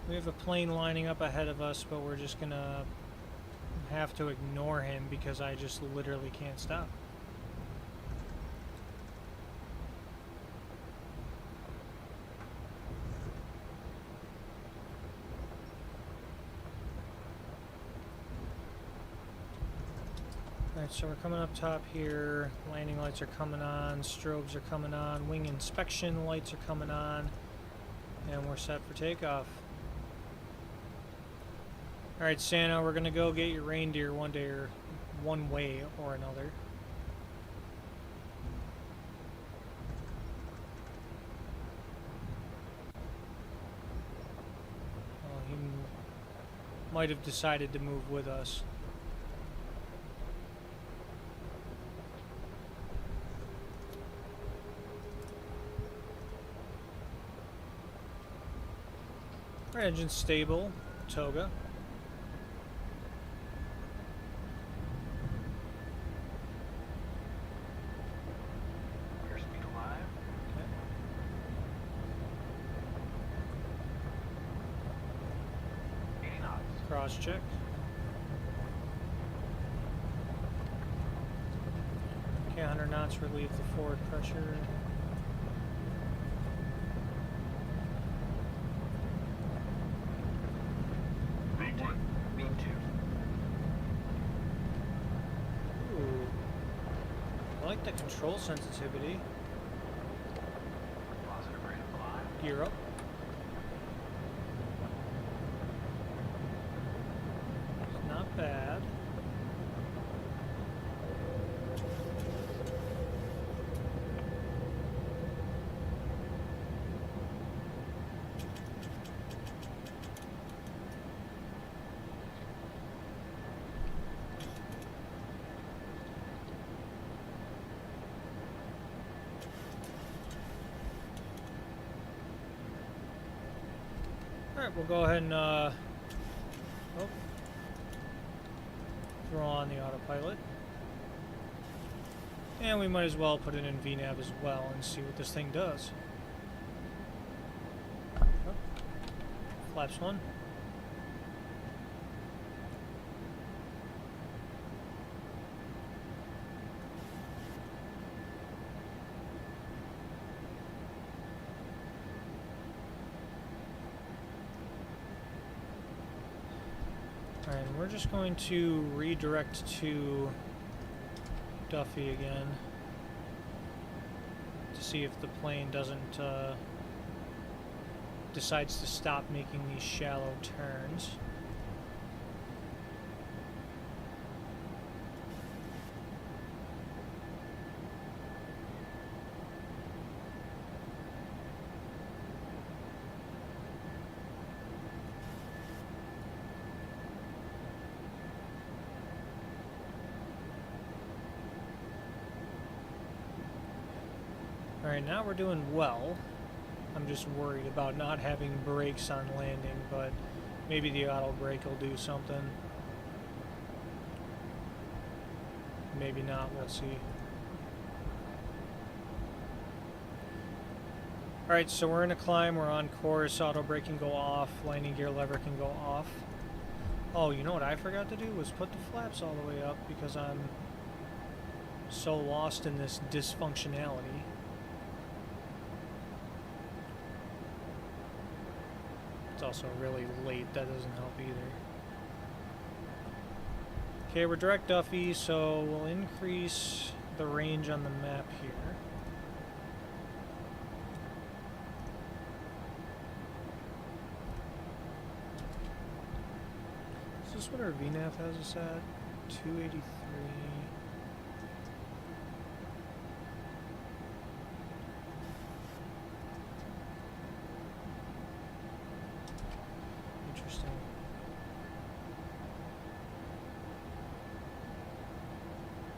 We have a plane lining up ahead of us, but we're just gonna have to ignore him because I just literally can't stop. Alright, so we're coming up top here. Landing lights are coming on, strobes are coming on, wing inspection lights are coming on, and we're set for takeoff. Alright, Santa, we're gonna go get your reindeer one day or one way or another. Well, he might have decided to move with us. Our engine's stable, Toga. cross check. Okay, 100 knots, relieve the forward pressure. V1, V2. Ooh. I like the control sensitivity. Positive rate of climb. Gear up. It's not bad. Alright, we'll go ahead and throw on the autopilot. And we might as well put it in VNAV as well and see what this thing does. Oh. Flaps 1. Alright, we're just going to redirect to Duffy again to see if the plane doesn't decides to stop making these shallow turns. Alright, now we're doing well. I'm just worried about not having brakes on landing, but maybe the auto brake will do something. Maybe not, we'll see. Alright, so we're in a climb, we're on course, auto brake can go off, landing gear lever can go off. Oh, you know what I forgot to do was put the flaps all the way up because I'm so lost in this dysfunctionality. It's also really late, that doesn't help either. Okay, we're direct Duffy, so we'll increase the range on the map here. Is this what our VNAV has us at? 283. Interesting.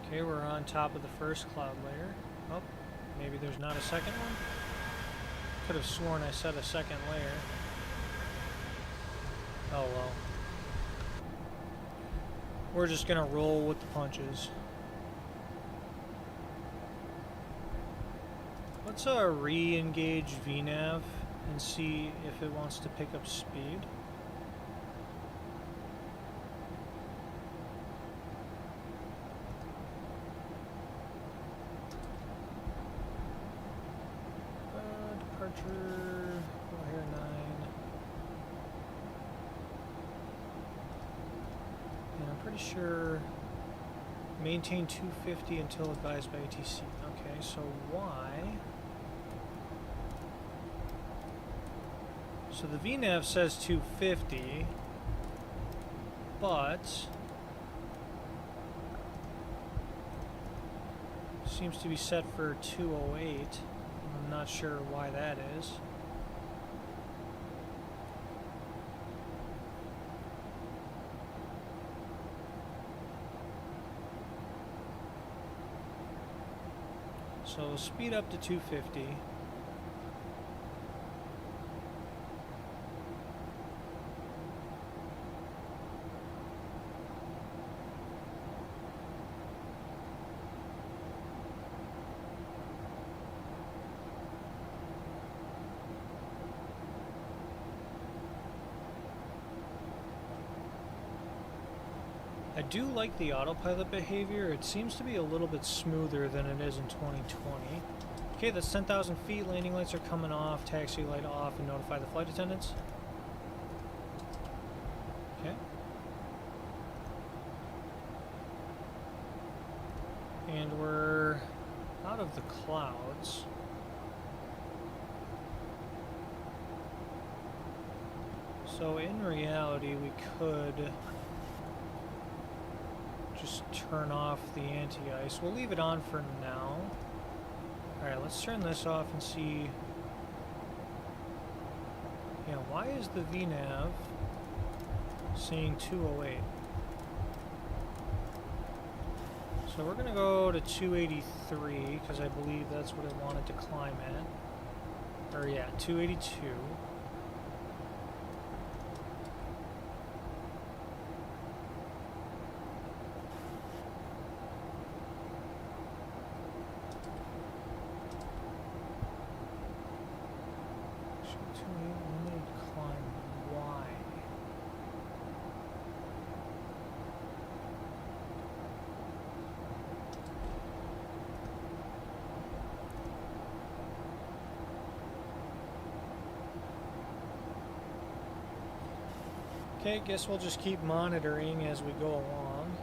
Okay, we're on top of the first cloud layer. Oh, maybe there's not a second one? Could have sworn I said a second layer. Oh well. We're just gonna roll with the punches. Let's re-engage VNAV and see if it wants to pick up speed. Departure, O'Hare 9. And I'm pretty sure maintain 250 until advised by ATC. Okay, so why? So the VNAV says 250, but seems to be set for 208. I'm not sure why that is. So speed up to 250. I do like the autopilot behavior. It seems to be a little bit smoother than it is in 2020. Okay, that's 10,000 feet. Landing lights are coming off. Taxi light off and notify the flight attendants. Okay. And we're out of the clouds. So in reality, we could just turn off the anti-ice. We'll leave it on for now. Alright, let's turn this off and see. Yeah, why is the VNav saying 208? So we're gonna go to 283 because I believe that's what I wanted to climb at. Or yeah, 282. Okay, guess we'll just keep monitoring as we go along.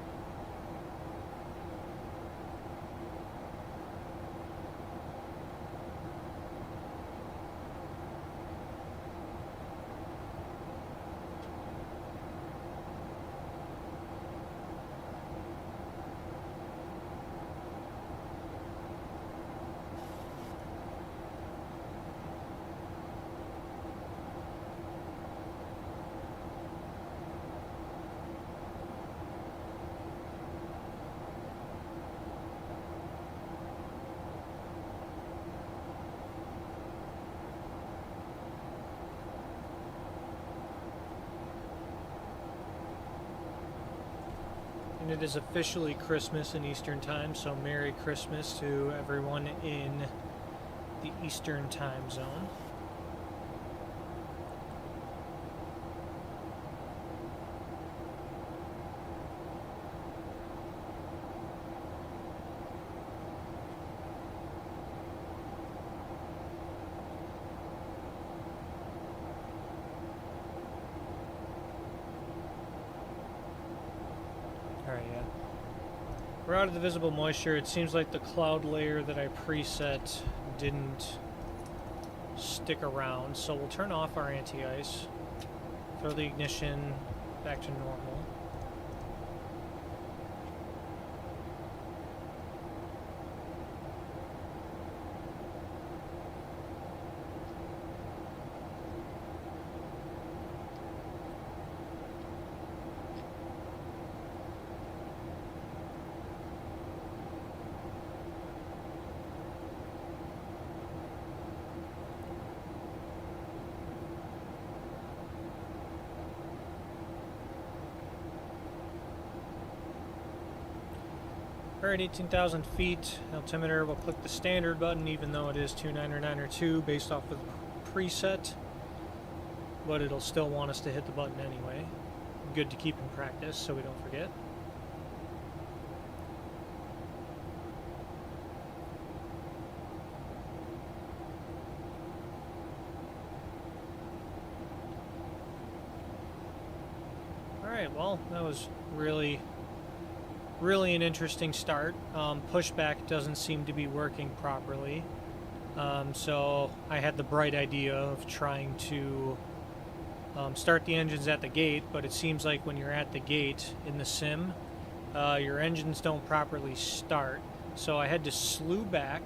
And it is officially Christmas in Eastern Time, so Merry Christmas to everyone in the Eastern Time Zone. Alright, yeah. We're out of the visible moisture. It seems like the cloud layer that I preset didn't stick around, so we'll turn off our anti-ice, throw the ignition back to normal. Alright, 18,000 feet. Altimeter will click the standard button even though it is 29902 based off of the preset. But it'll still want us to hit the button anyway. Good to keep in practice so we don't forget. Alright, well, that was really an interesting start. Pushback doesn't seem to be working properly. So I had the bright idea of trying to start the engines at the gate, but it seems like when you're at the gate in the sim, your engines don't properly start. So I had to slew back,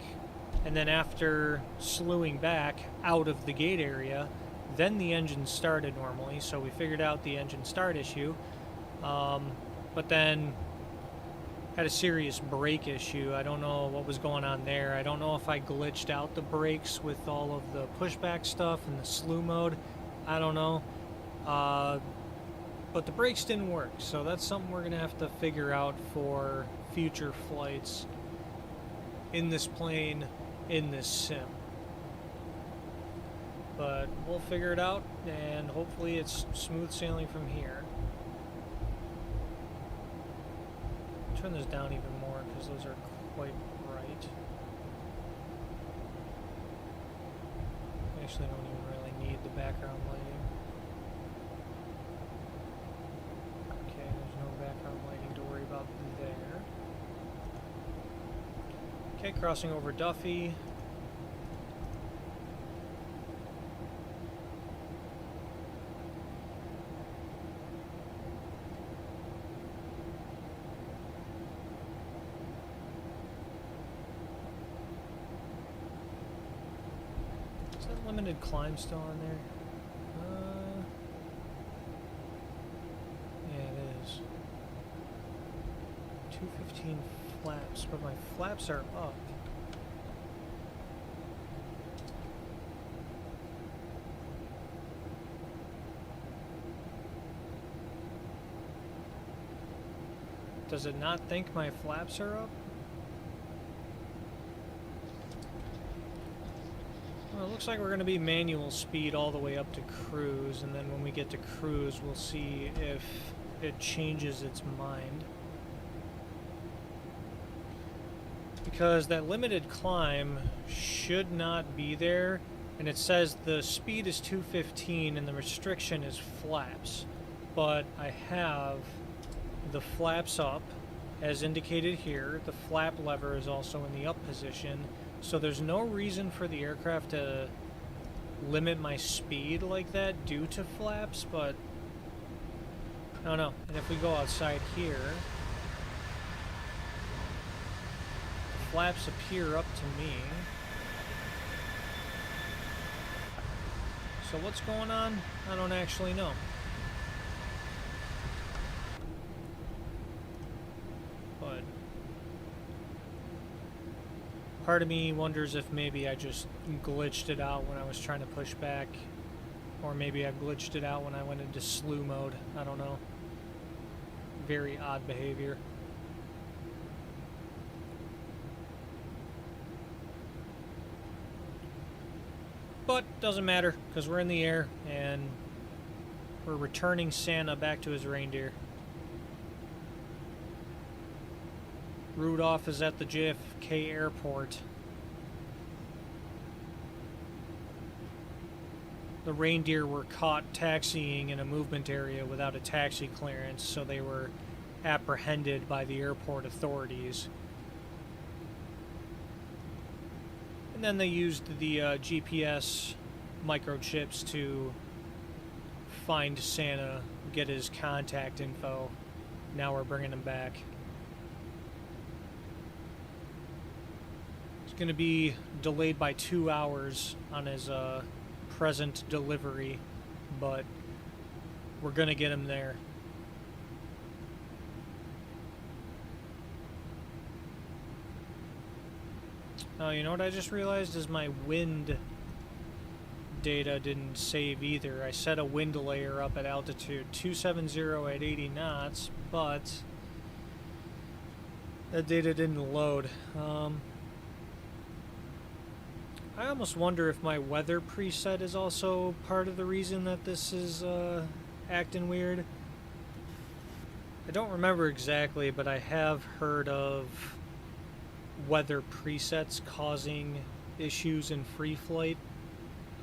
and then after slewing back out of the gate area, then the engine started normally. So we figured out the engine start issue, but then had a serious brake issue. I don't know what was going on there. I don't know if I glitched out the brakes with all of the pushback stuff and the slew mode. I don't know. But the brakes didn't work, so that's something we're gonna have to figure out for future flights in this plane, in this sim. But we'll figure it out, and hopefully it's smooth sailing from here. turn this down even more because those are quite bright. I actually don't even really need the background lighting. Okay, there's no background lighting to worry about there. Okay, crossing over Duffy. Is that limited climb still on there? Yeah, it is. 215 flaps, but my flaps are up. Does it not think my flaps are up? Well, it looks like we're going to be manual speed all the way up to cruise, and then when we get to cruise, we'll see if it changes its mind. Because that limited climb should not be there, and it says the speed is 215 and the restriction is flaps. But I have the flaps up, as indicated here. The flap lever is also in the up position. So there's no reason for the aircraft to limit my speed like that due to flaps, but I don't know. And if we go outside here, the flaps appear up to me. So what's going on? I don't actually know. But part of me wonders if maybe I just glitched it out when I was trying to push back, or maybe I glitched it out when I went into slew mode. I don't know. Very odd behavior. But doesn't matter, because we're in the air and we're returning Santa back to his reindeer. Rudolph is at the JFK airport. The reindeer were caught taxiing in a movement area without a taxi clearance, so they were apprehended by the airport authorities. And then they used the GPS microchips to find Santa, get his contact info. Now we're bringing him back. Going to be delayed by 2 hours on his present delivery, but we're going to get him there. Oh, you know what I just realized is my wind data didn't save either. I set a wind layer up at altitude 270 at 80 knots, but that data didn't load. I almost wonder if my weather preset is also part of the reason that this is acting weird. I don't remember exactly, but I have heard of weather presets causing issues in free flight.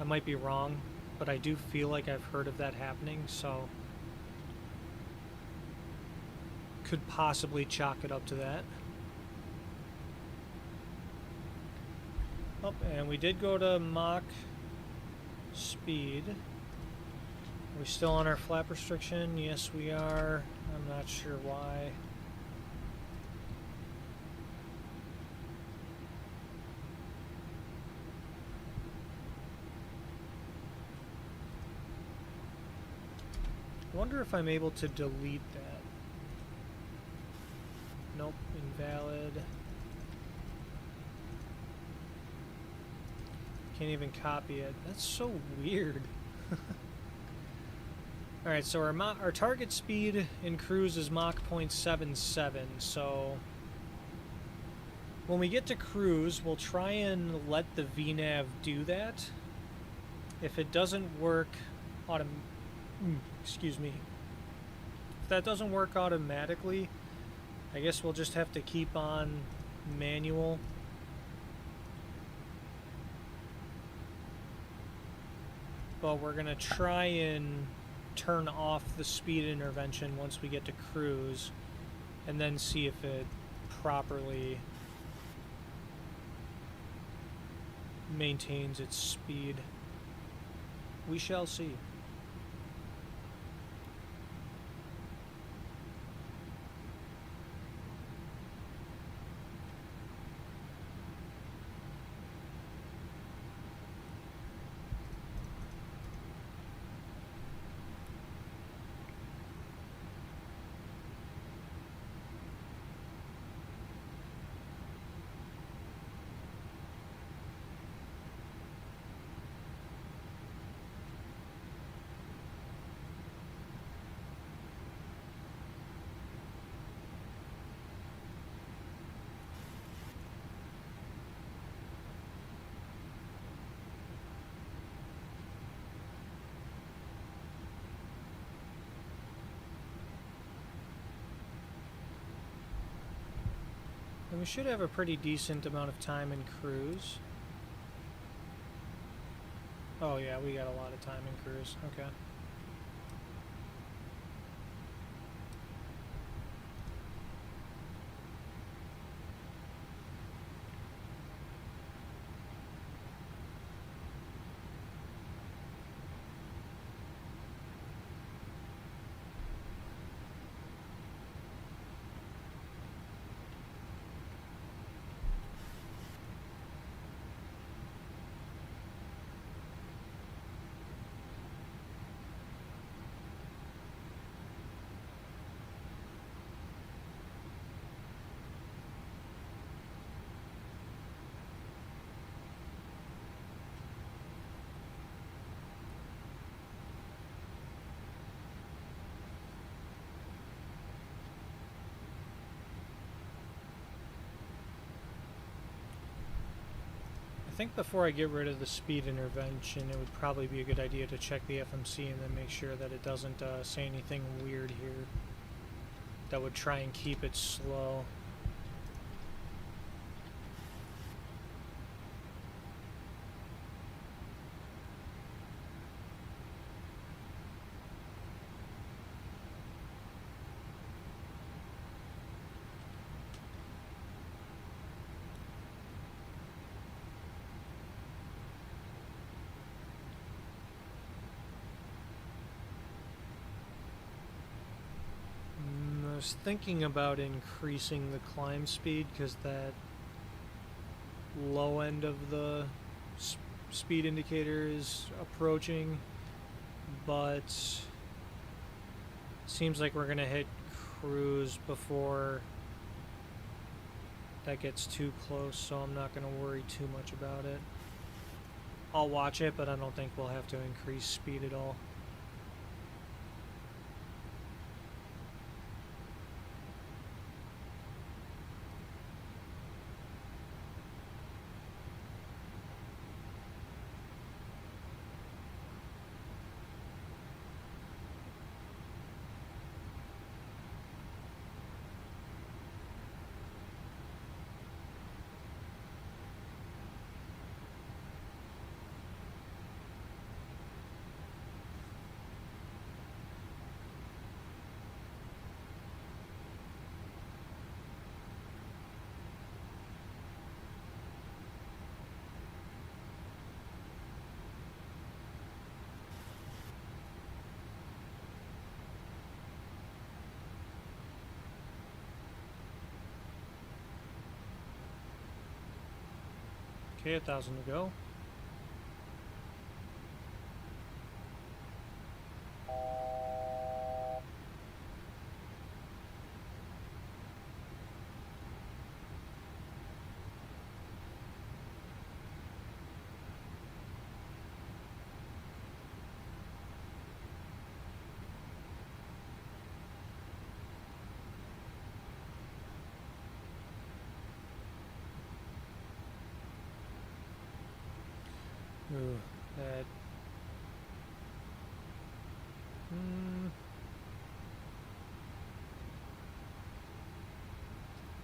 I might be wrong, but I do feel like I've heard of that happening, so could possibly chalk it up to that. Oh, and we did go to Mach speed. Are we still on our flap restriction? Yes, we are. I'm not sure why. I wonder if I'm able to delete that. Nope, invalid. Can't even copy it. That's so weird. Alright, so our target speed in cruise is Mach 0.77, so when we get to cruise, we'll try and let the VNav do that. If it doesn't work excuse me. If that doesn't work automatically, I guess we'll just have to keep on manual. But we're gonna try and turn off the speed intervention once we get to cruise, and then see if it properly maintains its speed. We shall see. And we should have a pretty decent amount of time in cruise. Oh yeah, we got a lot of time in cruise. Okay. I think before I get rid of the speed intervention, it would probably be a good idea to check the FMC and then make sure that it doesn't say anything weird here that would try and keep it slow. I was thinking about increasing the climb speed because that low end of the speed indicator is approaching, but seems like we're gonna hit cruise before that gets too close, so I'm not gonna worry too much about it. I'll watch it, but I don't think we'll have to increase speed at all. Okay, 1,000 to go. Ooh, that.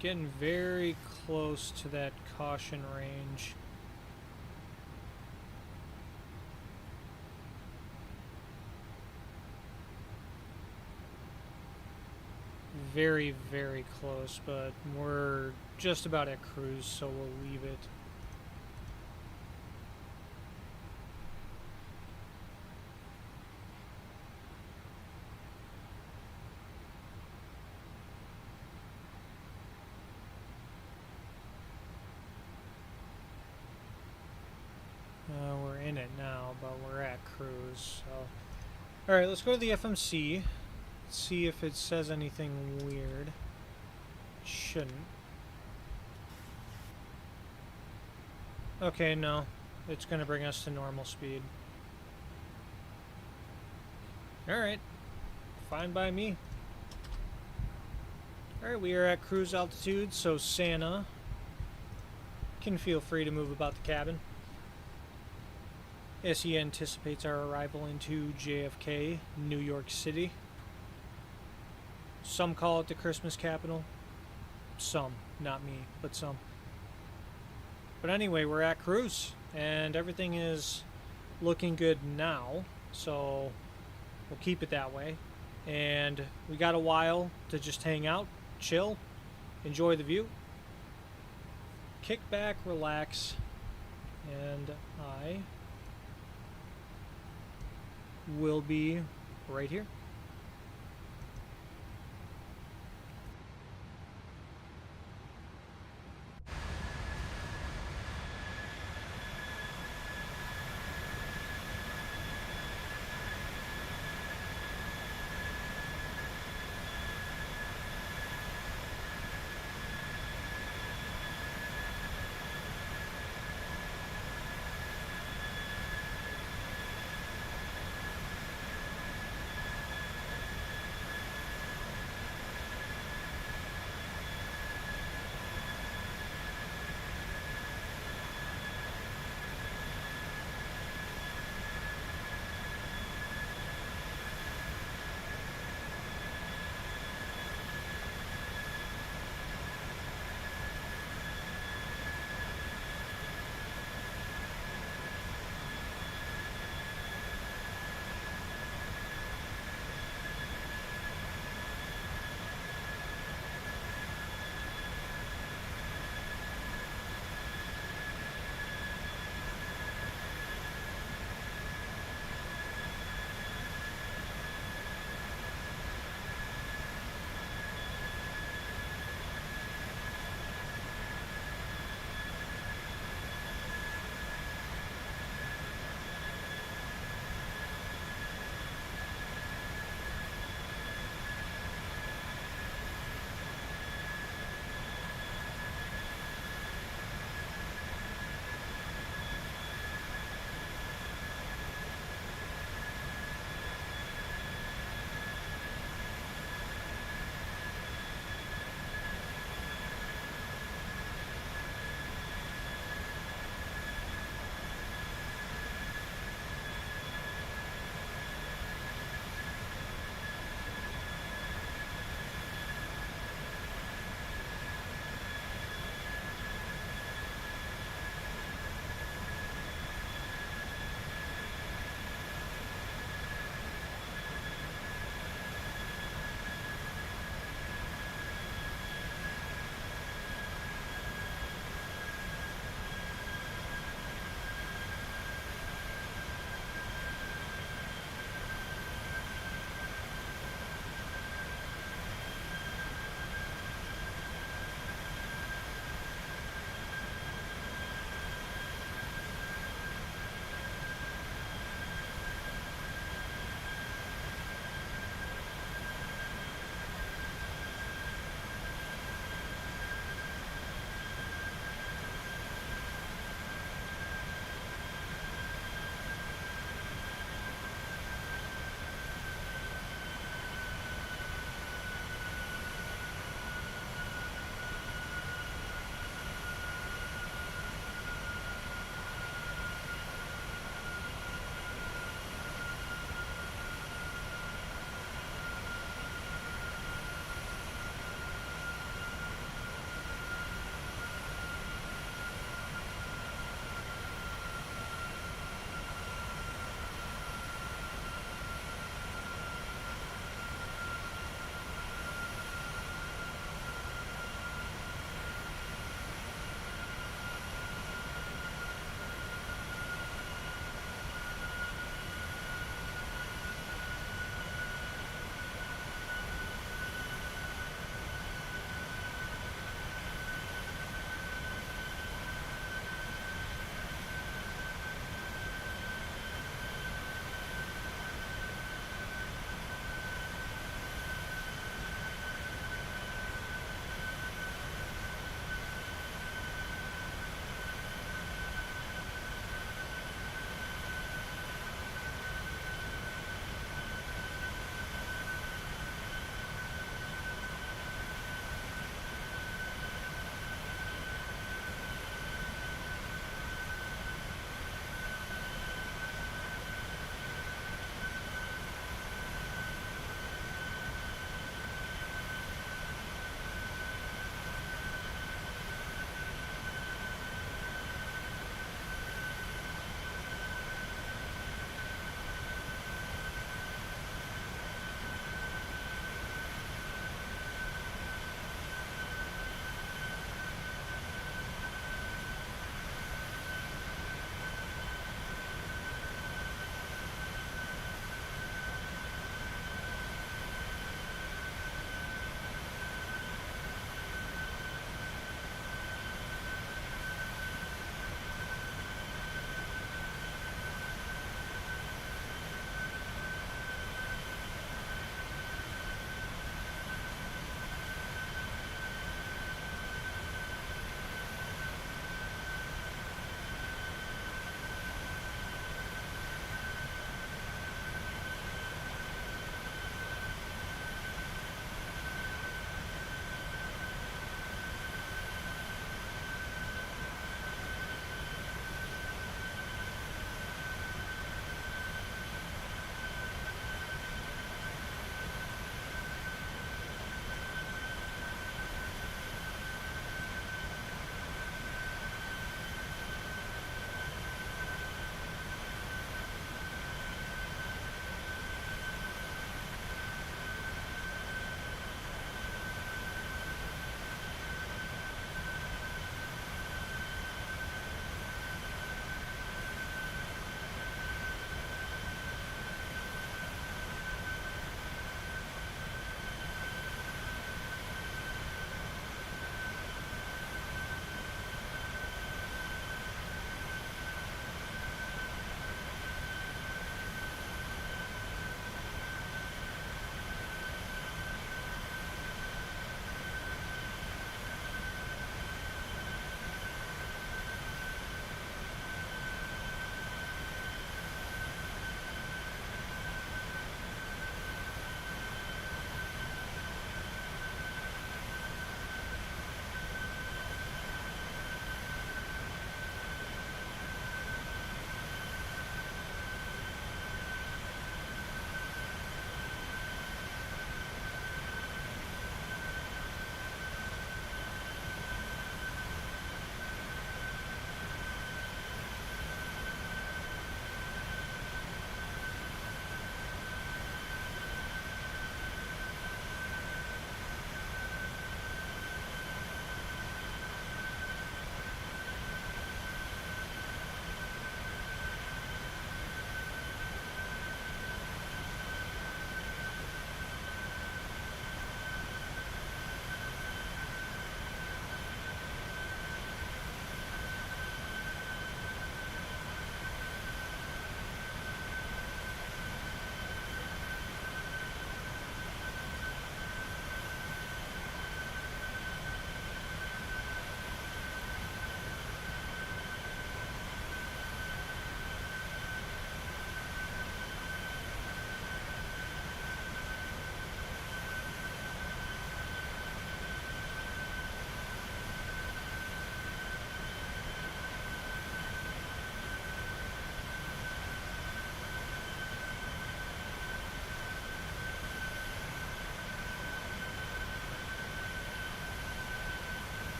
Getting very close to that caution range. Very, very close, but we're just about at cruise, so we'll leave it. We're in it now, but we're at cruise, so... Alright, let's go to the FMC. See if it says anything weird. It shouldn't. Okay, no. It's gonna bring us to normal speed. Alright. Fine by me. Alright, we are at cruise altitude, so Santa can feel free to move about the cabin. As he anticipates our arrival into JFK, New York City. Some call it the Christmas capital. Some, not me, but some. But anyway, we're at cruise, and everything is looking good now, so we'll keep it that way. And we got a while to just hang out, chill, enjoy the view, kick back, relax, and I will be right here.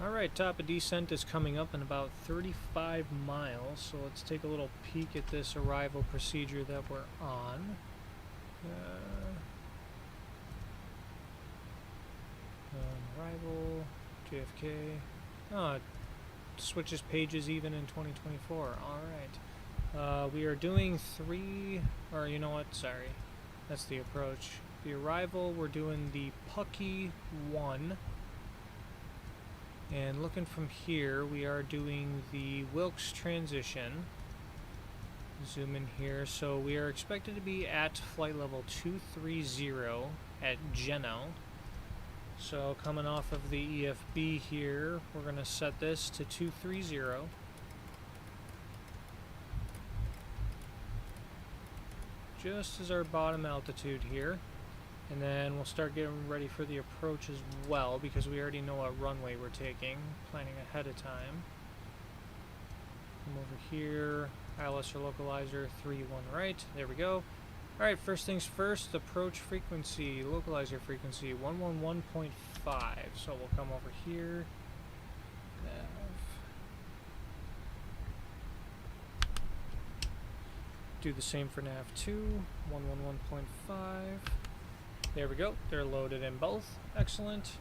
Alright, top of descent is coming up in about 35 miles, so let's take a little peek at this arrival procedure that we're on. Arrival, JFK. Oh, it switches pages even in 2024. Alright. We are doing 3, or you know what, sorry. That's the approach. The arrival, we're doing the Pucky 1. And looking from here, we are doing the Wilkes transition. Zoom in here. So we are expected to be at flight level 230 at Geno. So coming off of the EFB here, we're going to set this to 230. Just as our bottom altitude here. And then we'll start getting ready for the approach as well, because we already know what runway we're taking, planning ahead of time. Come over here, ILS or localizer, 3-1 right, there we go. Alright, first things first, approach frequency, localizer frequency, 111.5. So we'll come over here. Do the same for nav2, 111.5. There we go. They're loaded in both. Excellent.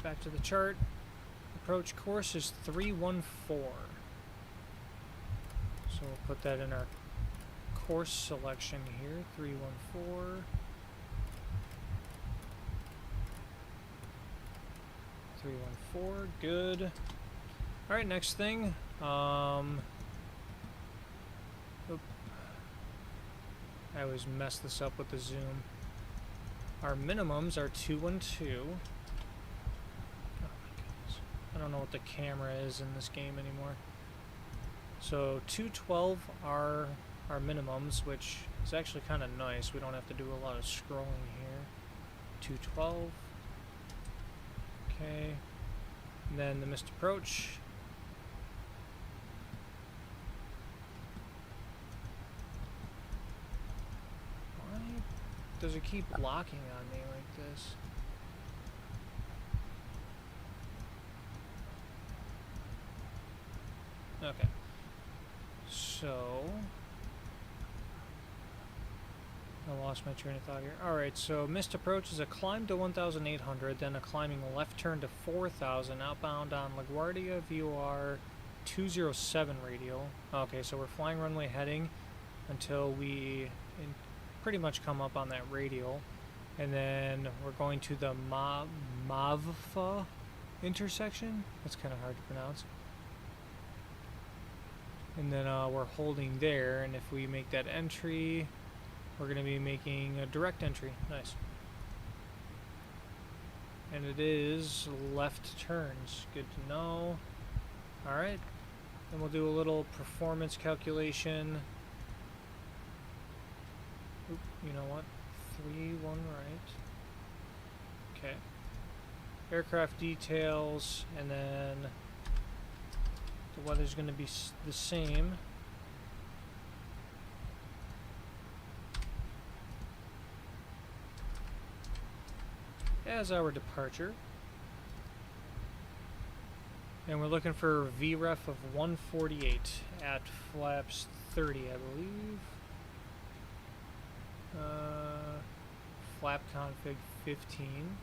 Back to the chart. Approach course is 314. So we'll put that in our course selection here. 314. 314. Good. All right. Next thing. I always mess this up with the zoom. Our minimums are 212. Oh my goodness. I don't know what the camera is in this game anymore. So 212 are our minimums, which is actually kind of nice. We don't have to do a lot of scrolling here. 212. Okay. And then the missed approach. Does it keep locking on me like this? Okay. So I lost my train of thought here. Alright, so missed approach is a climb to 1,800, then a climbing left turn to 4,000, outbound on LaGuardia, VOR 207 radial. Okay, so we're flying runway heading until we pretty much come up on that radial, and then we're going to the Mavfa intersection. That's kind of hard to pronounce. And then we're holding there, and if we make that entry, we're going to be making a direct entry. Nice. And it is left turns. Good to know. Alright. Then we'll do a little performance calculation. Oop, you know what? 3-1 right. Okay. Aircraft details, and then the weather's going to be the same. As our departure. And we're looking for a VREF of 148 at flaps 30, I believe. Flap config 15.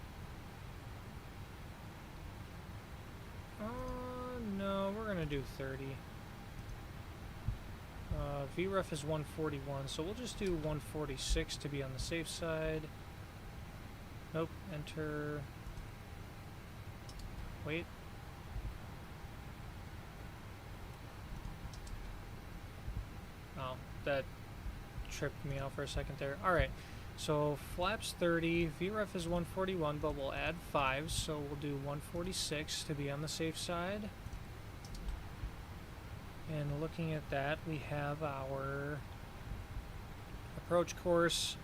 No, we're gonna do 30. VREF is 141, so we'll just do 146 to be on the safe side. Nope, enter. Wait. Oh, that tripped me out for a second there. Alright, so flaps 30, VREF is 141, but we'll add 5, so we'll do 146 to be on the safe side. And looking at that, we have our approach course,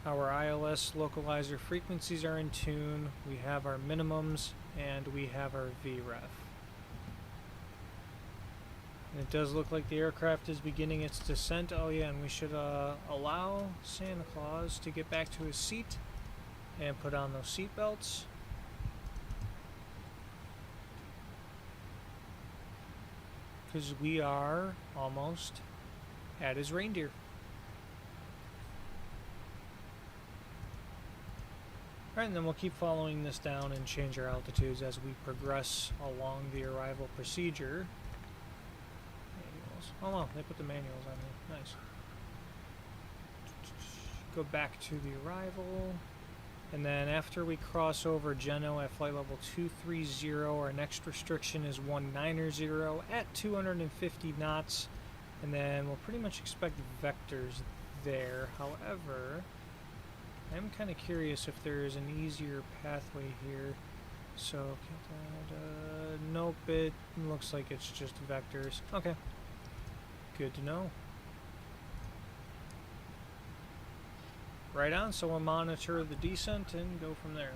our ILS localizer frequencies are in tune, we have our minimums, and we have our VREF. And it does look like the aircraft is beginning its descent. Oh yeah, and we should allow Santa Claus to get back to his seat and put on those seat belts. because we are almost at his reindeer. Alright, and then we'll keep following this down and change our altitudes as we progress along the arrival procedure. Manuals. Oh no, they put the manuals on here. Nice. Go back to the arrival. And then after we cross over Geno at flight level 230, our next restriction is 190 at 250 knots. And then we'll pretty much expect vectors there. However, I'm kind of curious if there is an easier pathway here. So, nope, it looks like it's just vectors. Okay, good to know. Right on, so we'll monitor the descent and go from there.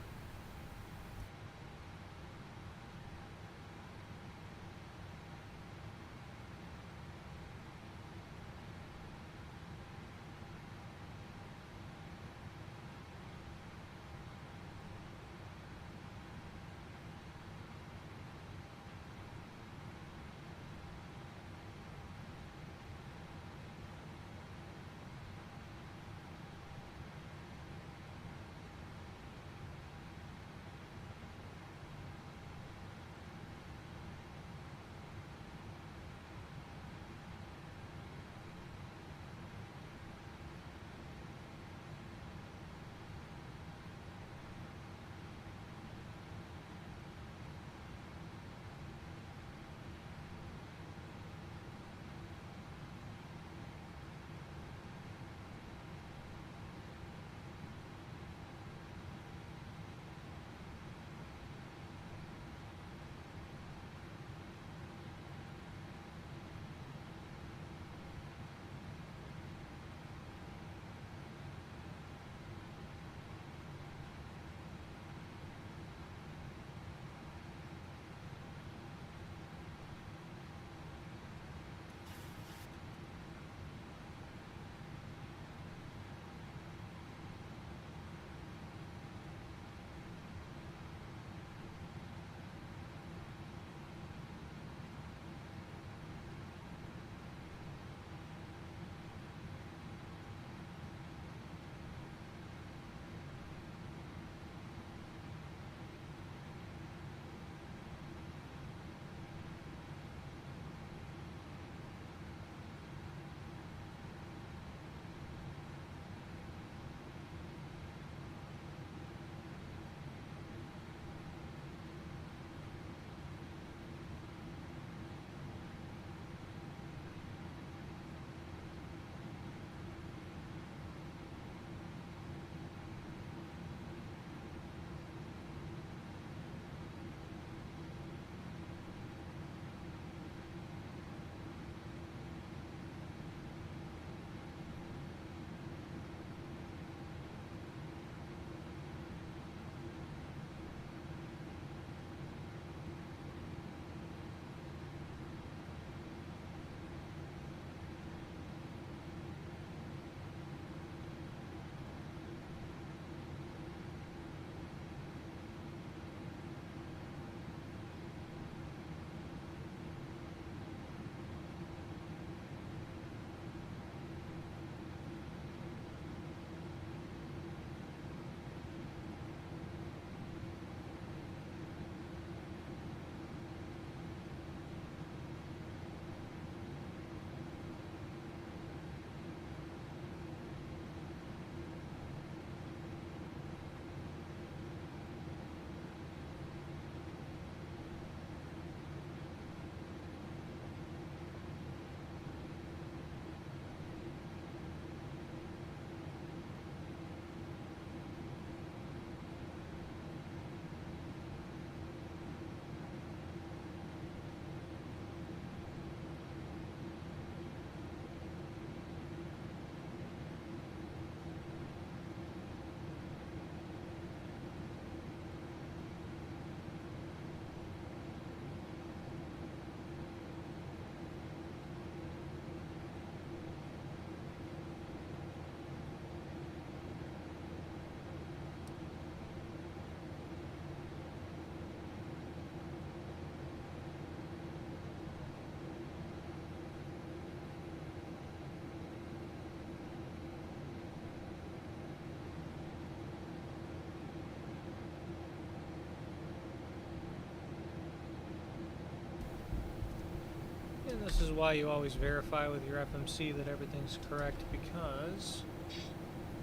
And this is why you always verify with your FMC that everything's correct, because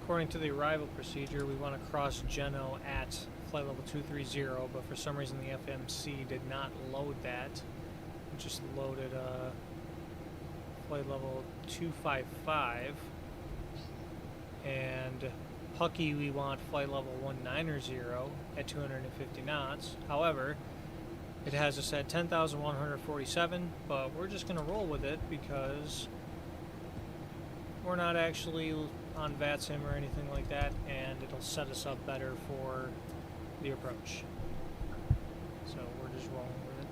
according to the arrival procedure, we want to cross Geno at flight level 230, but for some reason the FMC did not load that. It just loaded flight level 255. And Pucky, we want flight level 190 at 250 knots. However, it has us at 10,147, but we're just going to roll with it because we're not actually on VATSIM or anything like that, and it'll set us up better for the approach. So we're just rolling with it.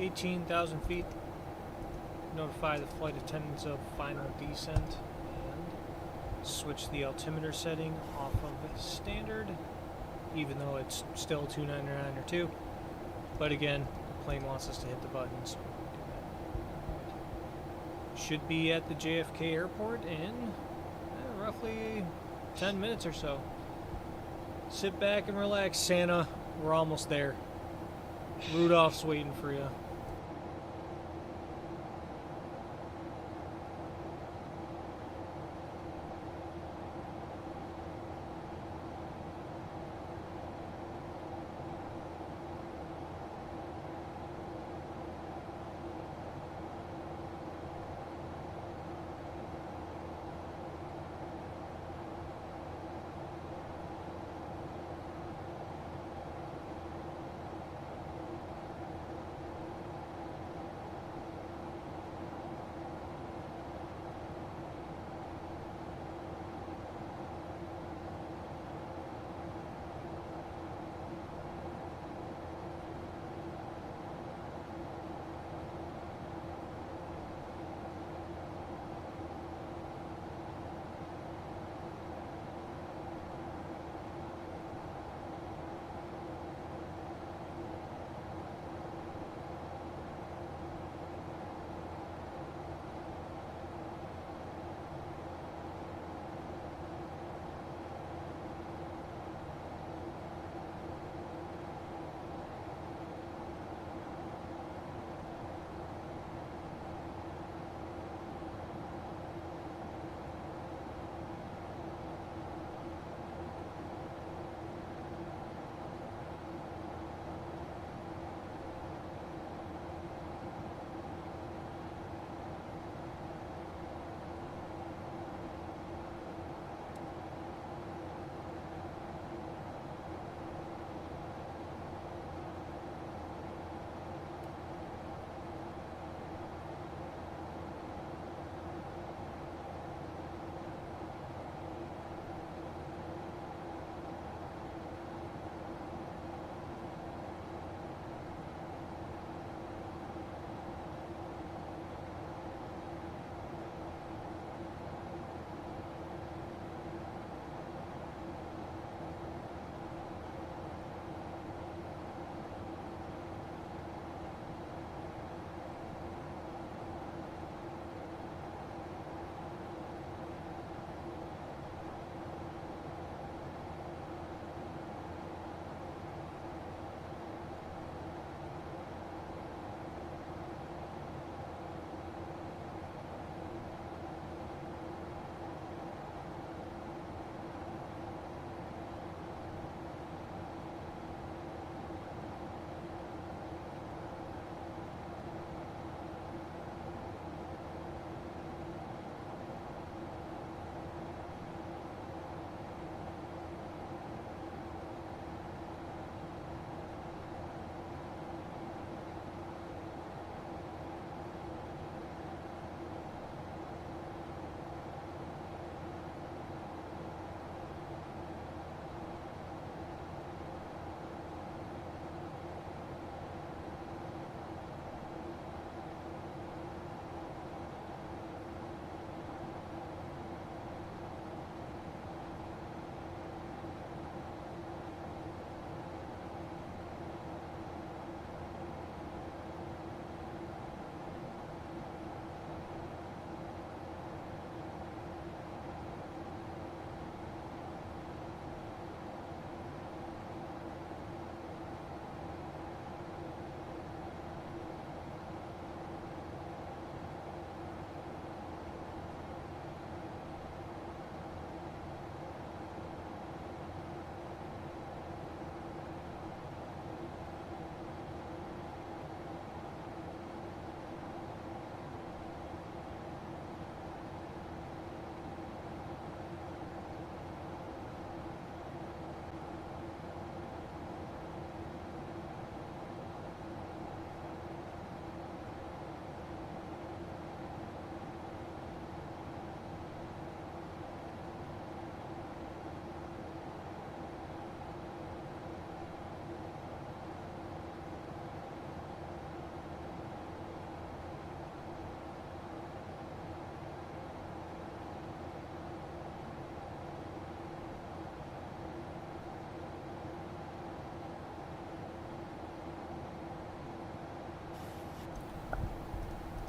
18,000 feet. Notify the flight attendants of final descent and switch the altimeter setting off of standard, even though it's still 299 or 2. But again, the plane wants us to hit the buttons. Should be at the JFK airport in roughly 10 minutes or so. Sit back and relax, Santa. We're almost there. Rudolph's waiting for you.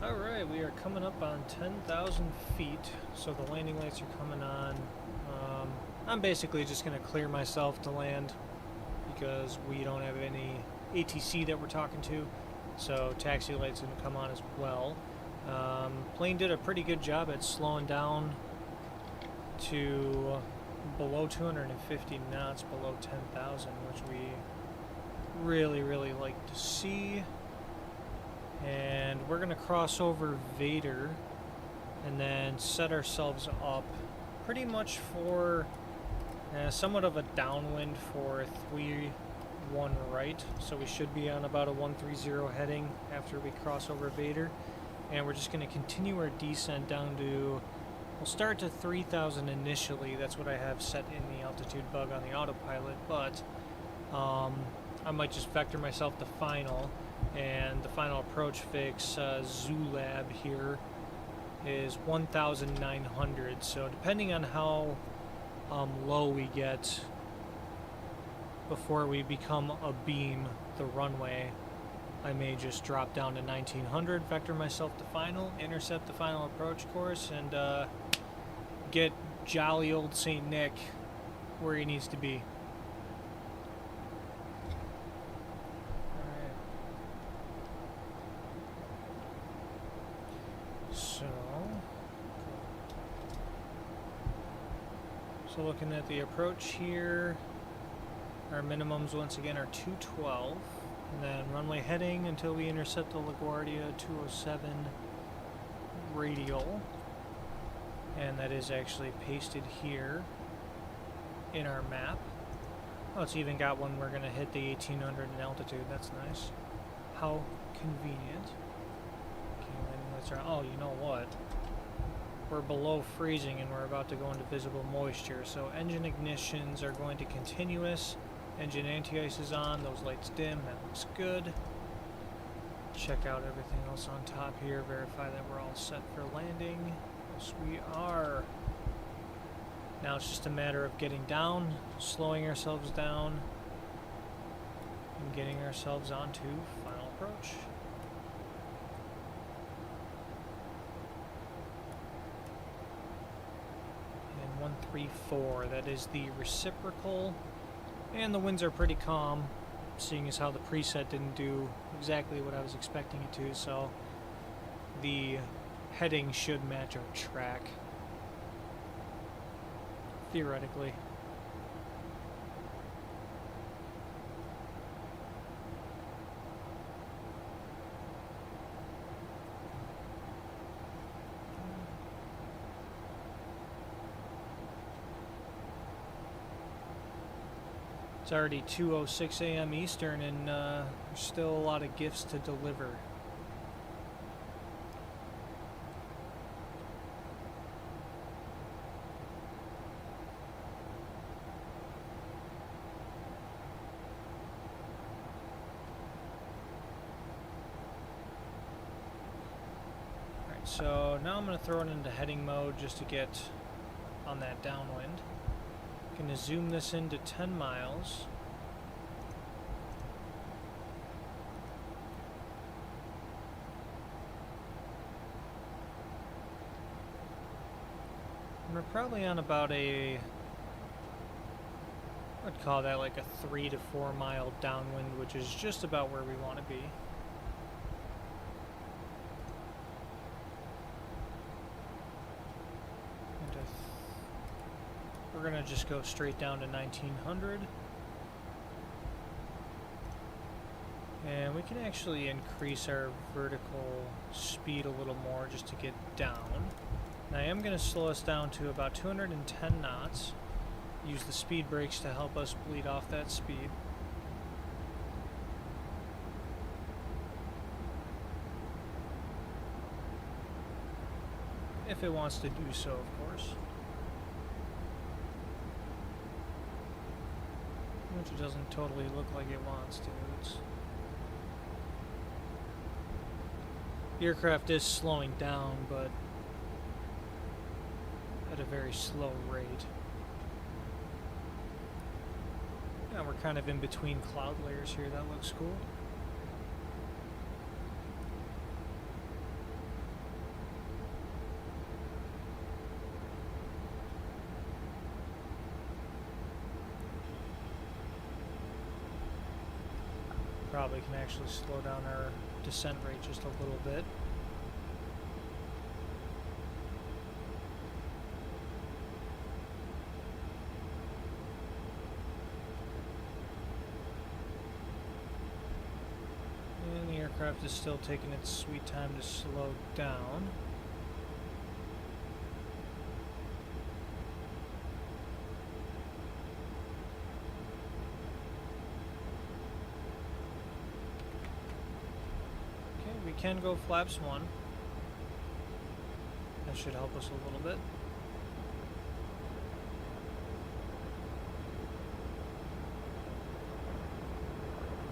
Alright, we are coming up on 10,000 feet, so the landing lights are coming on. I'm basically just going to clear myself to land because we don't have any ATC that we're talking to, so taxi lights are going to come on as well. Plane did a pretty good job at slowing down to below 250 knots, below 10,000, which we really like to see. And we're going to cross over Vader and then set ourselves up pretty much for somewhat of a downwind for 3-1 right. So we should be on about a 130 heading after we cross over Vader. And we're just going to continue our descent down to, we'll start to 3,000 initially. That's what I have set in the altitude bug on the autopilot. But I might just vector myself to final. And the final approach fix, Zulab here, is 1,900. So depending on how low we get before we become a beam, the runway, I may just drop down to 1,900, vector myself to final, intercept the final approach course, and get jolly old St. Nick where he needs to be. So looking at the approach here, our minimums once again are 212, and then runway heading until we intercept the LaGuardia 207 radial, and that is actually pasted here in our map. Oh, it's even got one we're going to hit the 1800 in altitude. That's nice. How convenient. Okay, landing lights are, oh, you know what? We're below freezing and we're about to go into visible moisture, so engine ignitions are going to continuous, engine anti-ice is on, those lights dim, that looks good. Check out everything else on top here, verify that we're all set for landing. Yes, we are. Now it's just a matter of getting down, slowing ourselves down, and getting ourselves onto final approach. And 134, that is the reciprocal, and the winds are pretty calm, seeing as how the preset didn't do exactly what I was expecting it to, so the heading should match our track. Theoretically. It's already 2:06 a.m. Eastern, and there's still a lot of gifts to deliver. So now I'm going to throw it into heading mode just to get on that downwind. Going to zoom this into 10 miles. And we're probably on about a, I'd call that like a 3 to 4 mile downwind, which is just about where we want to be. We're going to just go straight down to 1900. And we can actually increase our vertical speed a little more just to get down. And I am going to slow us down to about 210 knots. Use the speed brakes to help us bleed off that speed. If it wants to do so, of course. Which it doesn't totally look like it wants to. The aircraft is slowing down, but at a very slow rate. Yeah, we're kind of in between cloud layers here. That looks cool. Probably can actually slow down our descent rate just a little bit. And the aircraft is still taking its sweet time to slow down. We can go flaps 1. That should help us a little bit.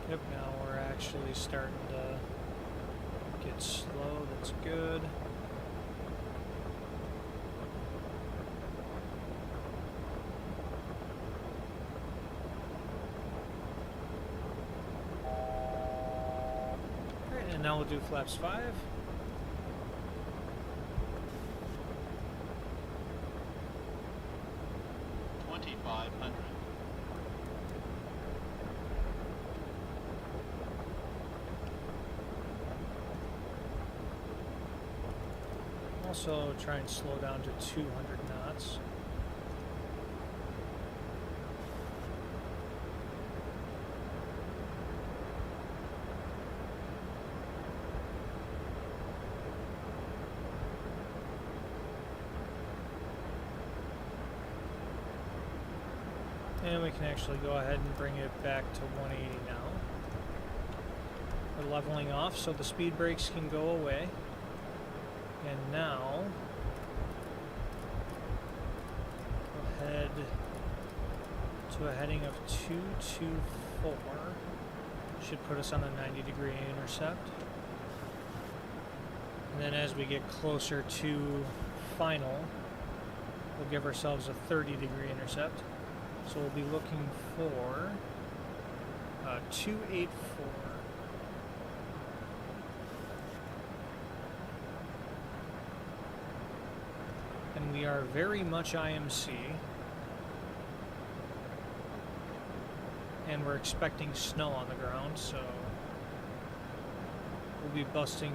Yep, now we're actually starting to get slow. That's good. And now we'll do flaps 5. Also try and slow down to 200 knots. And we can actually go ahead and bring it back to 180 now. We're leveling off so the speed brakes can go away. And now we'll head to a heading of 224. Should put us on a 90-degree intercept. And then as we get closer to final, we'll give ourselves a 30-degree intercept. So we'll be looking for 284. And we are very much IMC. And we're expecting snow on the ground, so we'll be busting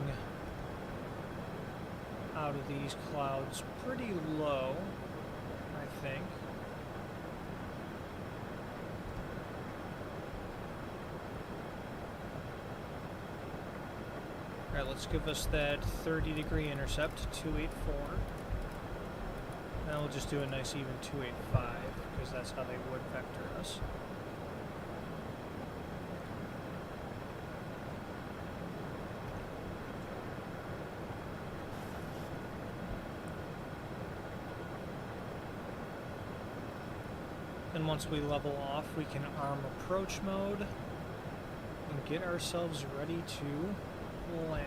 out of these clouds pretty low, I think. Alright, let's give us that 30-degree intercept, 284. Now we'll just do a nice even 285, because that's how they would vector us. Then once we level off, we can arm approach mode and get ourselves ready to land.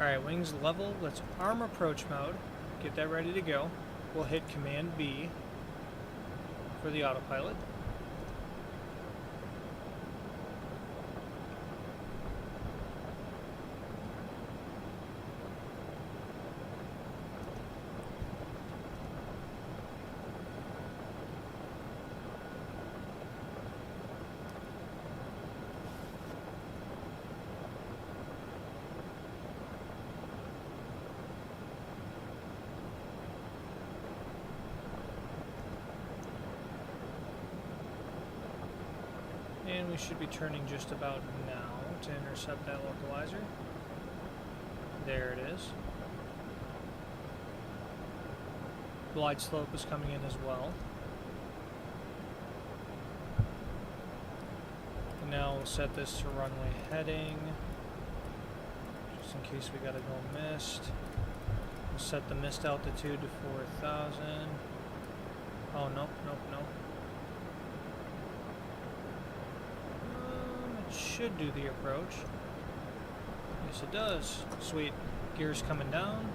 Alright, wings level. Let's arm approach mode. Get that ready to go. We'll hit Command B for the autopilot. And we should be turning just about now to intercept that localizer. There it is. Glide slope is coming in as well. And now we'll set this to runway heading, just in case we gotta go mist. We'll set the mist altitude to 4,000. Oh, nope, nope, nope. Should do the approach. Yes, it does. Sweet. Gears coming down.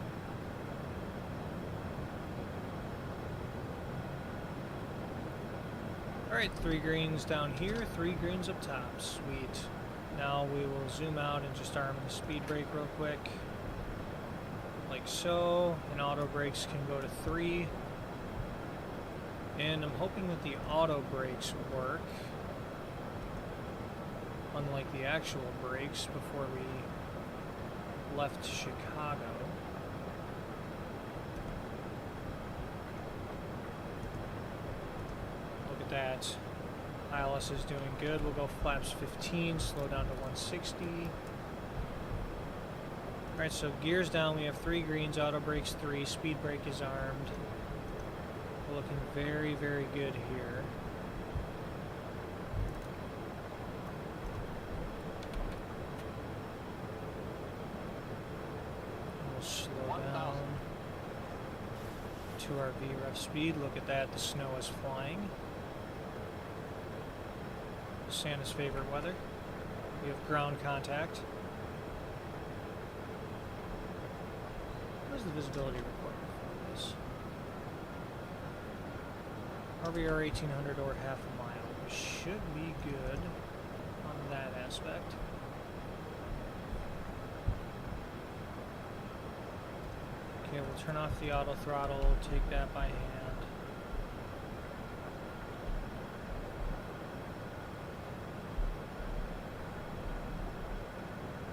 Alright, 3 greens down here, 3 greens up top. Sweet. Now we will zoom out and just arm the speed brake real quick. Like so. And auto brakes can go to 3. And I'm hoping that the auto brakes work, unlike the actual brakes before we left Chicago. Look at that. ILS is doing good. We'll go flaps 15, slow down to 160. Alright, so gears down. We have 3 greens, auto brakes 3, speed brake is armed. We're looking very, very good here. We'll slow down to our VREF speed. Look at that, the snow is flying. Santa's favorite weather. We have ground contact. Where's the visibility report for this? RVR 1800 or half a mile. We should be good on that aspect. Okay, we'll turn off the auto throttle, take that by hand.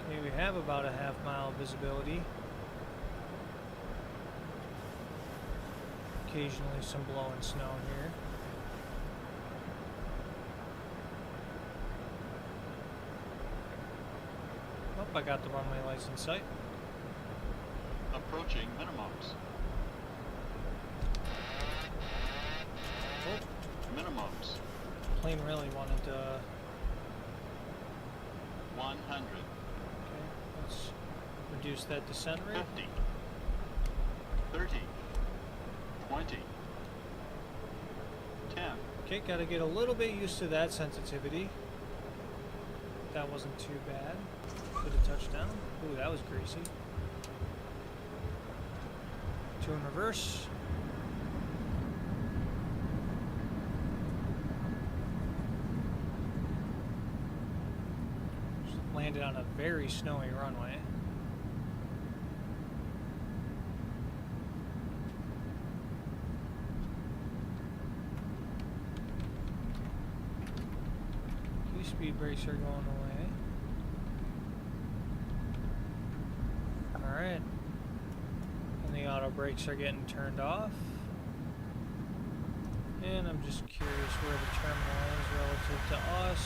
Okay, we have about a half mile visibility. Occasionally some blowing snow here. Oh, I got the runway lights in sight. Approaching minimums. Oh, Minimums. plane really wanted to... 100. Okay, let's reduce that descent rate. 50. 30. 20. 10. Okay, gotta get a little bit used to that sensitivity. That wasn't too bad. Good a touchdown. Ooh, that was greasy. 2 in reverse. Just landed on a very snowy runway. Speed brakes are going away. Alright. And the auto brakes are getting turned off. And I'm just curious where the terminal is relative to us.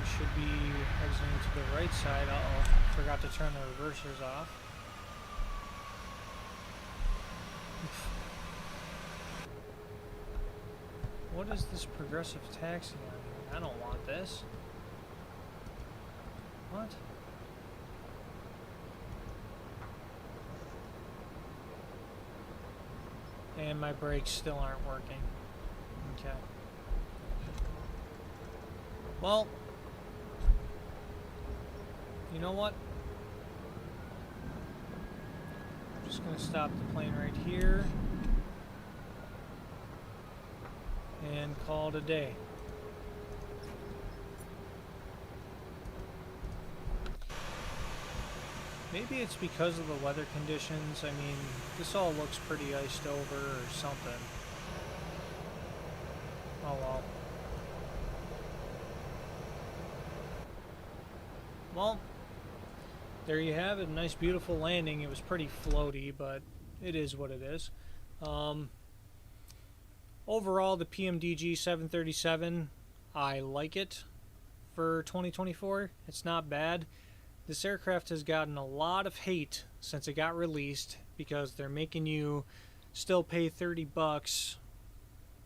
We should be exiting to the right side. Uh-oh. Forgot to turn the reversers off. What is this progressive taxi on here? I don't want this. What? And my brakes still aren't working. Okay. Well, you know what? I'm just going to stop the plane right here and call it a day. Maybe it's because of the weather conditions. I mean, this all looks pretty iced over or something. Oh well. Well, there you have it. A nice, beautiful landing. It was pretty floaty, but it is what it is. Overall, the PMDG 737, I like it for 2024. It's not bad. This aircraft has gotten a lot of hate since it got released because they're making you still pay $30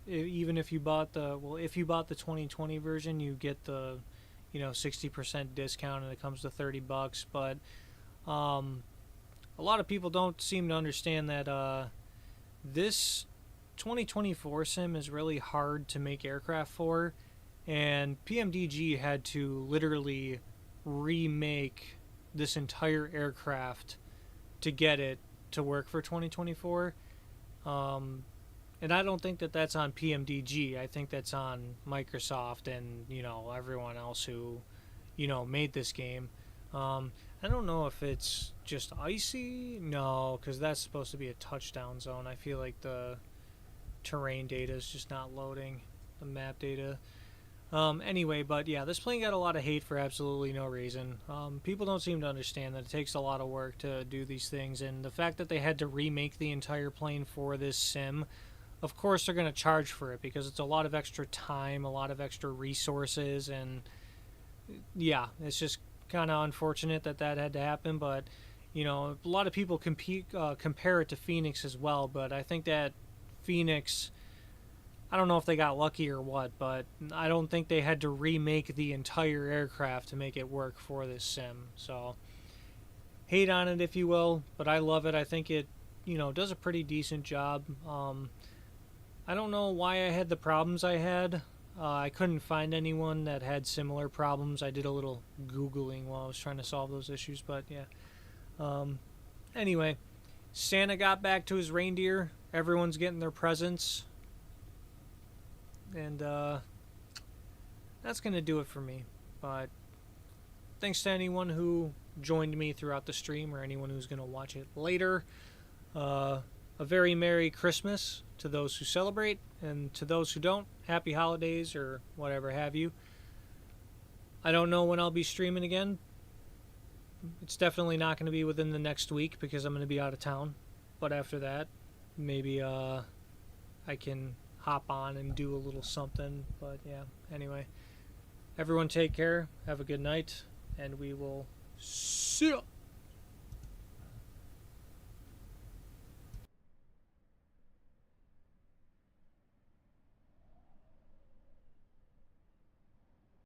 even if you bought the, well, if you bought the 2020 version, you get the, you know, 60% discount and it comes to $30. But a lot of people don't seem to understand that this 2024 sim is really hard to make aircraft for, and PMDG had to literally remake this entire aircraft to get it to work for 2024. And I don't think that that's on PMDG. I think that's on Microsoft and, you know, everyone else who, you know, made this game. I don't know if it's just icy. No, because that's supposed to be a touchdown zone. I feel like the terrain data is just not loading, the map data. Anyway, but yeah, this plane got a lot of hate for absolutely no reason. People don't seem to understand that it takes a lot of work to do these things, and the fact that they had to remake the entire plane for this sim, of course they're going to charge for it because it's a lot of extra time, a lot of extra resources, and yeah, it's just kind of unfortunate that that had to happen. But you know, a lot of people compare it to Phoenix as well, but I think that Phoenix, I don't know if they got lucky or what, but I don't think they had to remake the entire aircraft to make it work for this sim. So, hate on it if you will, but I love it. I think it, you know, does a pretty decent job. I don't know why I had the problems I had. I couldn't find anyone that had similar problems. I did a little Googling while I was trying to solve those issues, but yeah. Anyway, Santa got back to his reindeer. Everyone's getting their presents. And that's going to do it for me. But thanks to anyone who joined me throughout the stream or anyone who's going to watch it later. A very Merry Christmas to those who celebrate, and to those who don't, Happy Holidays or whatever have you. I don't know when I'll be streaming again. It's definitely not going to be within the next week because I'm going to be out of town. But after that, maybe I can hop on and do a little something. But yeah, anyway, everyone take care, have a good night, and we will see ya.